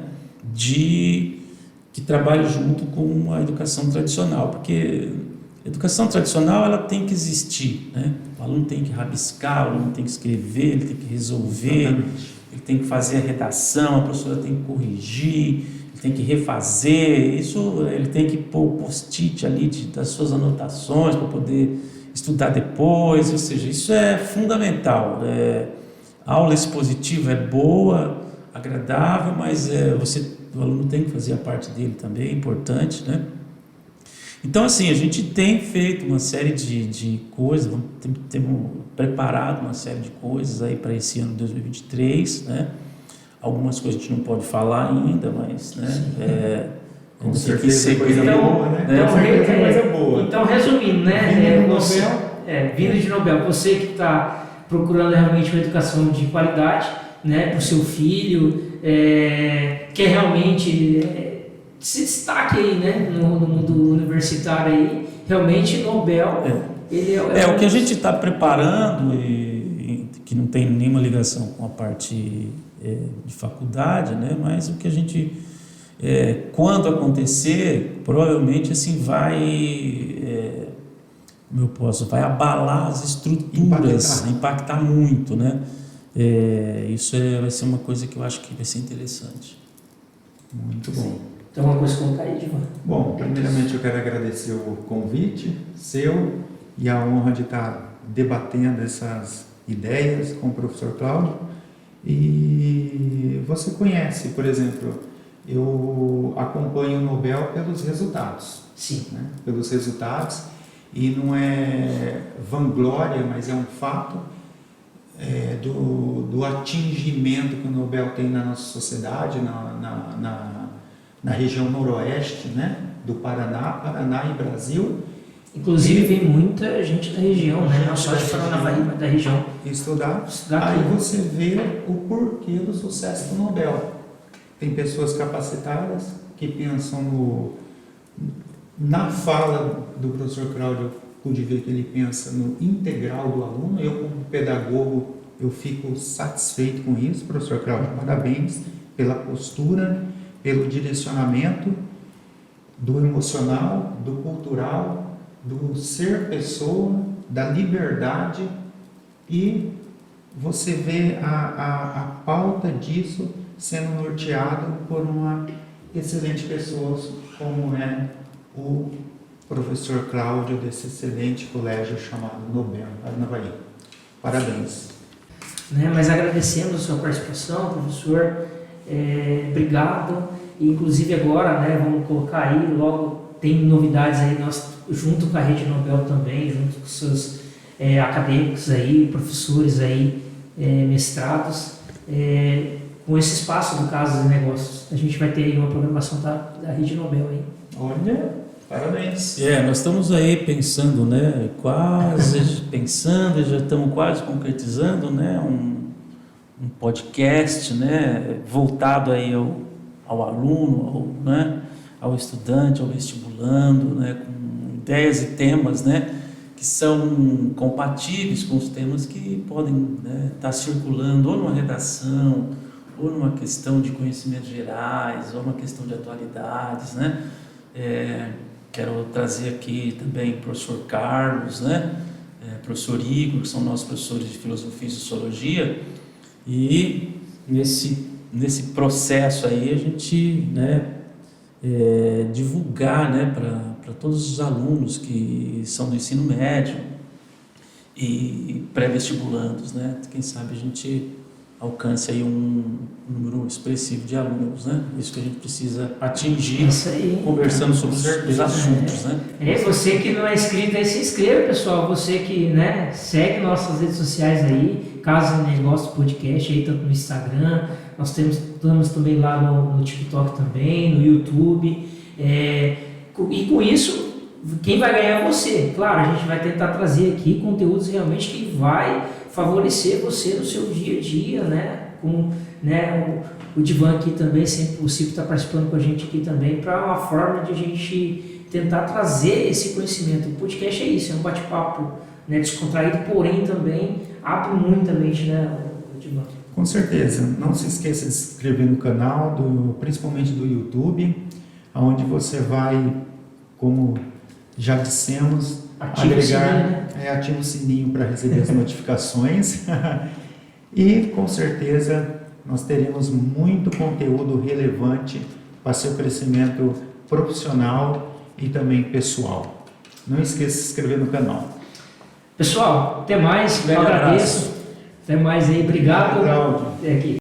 que trabalhe junto com a educação tradicional, porque a educação tradicional ela tem que existir, né? O aluno tem que rabiscar, o aluno tem que escrever, ele tem que resolver, ele tem que fazer a redação, a professora tem que corrigir, ele tem que refazer, isso ele tem que pôr o post-it ali das suas anotações para poder estudar depois, ou seja, isso é fundamental. A aula expositiva é boa, agradável, mas o aluno tem que fazer a parte dele também, é importante, né? Então, assim, a gente tem feito uma série de coisas, temos preparado uma série de coisas aí para esse ano de 2023, né? Algumas coisas a gente não pode falar ainda, mas, né? Com certeza coisa boa, né? Então, Com certeza coisa boa. Então, resumindo, né? Vindo de Nobel, você que está procurando realmente uma educação de qualidade, né, para o seu filho, quer realmente se destaque aí, né, no mundo universitário aí, realmente Nobel, ele o que a gente está preparando e que não tem nenhuma ligação com a parte de faculdade, né, mas o que a gente quando acontecer, provavelmente assim vai vai abalar as estruturas, impactar muito, né? Isso vai ser uma coisa que eu acho que vai ser interessante. Muito bom. Então, uma coisa colocar aí, Divan. Bom, primeiramente eu quero agradecer o convite seu e a honra de estar debatendo essas ideias com o professor Cláudio. E você conhece, por exemplo, eu acompanho o Nobel pelos resultados. Sim. Né? Pelos resultados. E não é vanglória, mas é um fato do atingimento que o Nobel tem na nossa sociedade, na região noroeste, né? Do Paraná e Brasil. Inclusive vem muita gente da região, né? Não só de Paranaguá, mas da região. Estudar. Aí você vê o porquê do sucesso do Nobel. Tem pessoas capacitadas que pensam na fala do professor Cláudio, eu pude ver que ele pensa no integral do aluno. Eu, como pedagogo, eu fico satisfeito com isso. Professor Cláudio, parabéns pela postura, pelo direcionamento do emocional, do cultural, do ser pessoa, da liberdade, e você vê a pauta disso sendo norteado por uma excelente pessoa como é o professor Cláudio, desse excelente colégio chamado Nobel, Paranaguá. Parabéns. Mas agradecemos a sua participação, professor. Obrigado. E, inclusive agora, né, vamos colocar aí, logo tem novidades aí, nós junto com a Rede Nobel também, junto com seus acadêmicos aí, professores aí, mestrados, com esse espaço do Casas e Negócios. A gente vai ter aí uma programação da Rede Nobel aí. Olha, parabéns. Nós estamos aí pensando, né, já estamos quase concretizando, né, um podcast, né, voltado aí ao aluno, ao estudante, ao vestibulando, né, com ideias e temas, né, que são compatíveis com os temas que podem, né, estar circulando ou numa redação, ou numa questão de conhecimentos gerais, ou uma questão de atualidades, né. Quero trazer aqui também o professor Carlos, né, professor Igor, que são nossos professores de filosofia e sociologia, e nesse processo aí a gente, né, divulgar, né, para todos os alunos que são do ensino médio e pré-vestibulandos, né, quem sabe a gente alcance aí um número expressivo de alunos, né? Isso que a gente precisa atingir, conversando sobre os assuntos, né? Você que não é inscrito aí, se inscreva, pessoal. Você que, né, segue nossas redes sociais aí, Casas e Negócios Podcast aí, tanto no Instagram, Nós estamos também lá no TikTok também, no YouTube. E com isso, quem vai ganhar é você. Claro, a gente vai tentar trazer aqui conteúdos realmente que vai favorecer você no seu dia a dia, né? Com, né, o Divan aqui também, sempre possível, está participando com a gente aqui também, para uma forma de a gente tentar trazer esse conhecimento. O podcast é isso, é um bate-papo, né, descontraído, porém também abre muita mente, né, Divan? Com certeza. Não se esqueça de se inscrever no canal, principalmente do YouTube, onde você vai, como já dissemos, ativa o sininho para receber as notificações. E com certeza nós teremos muito conteúdo relevante para seu crescimento profissional e também pessoal. Não esqueça de se inscrever no canal. Pessoal, até mais. Eu agradeço. Até mais aí. Obrigado. Cláudio. Até aqui.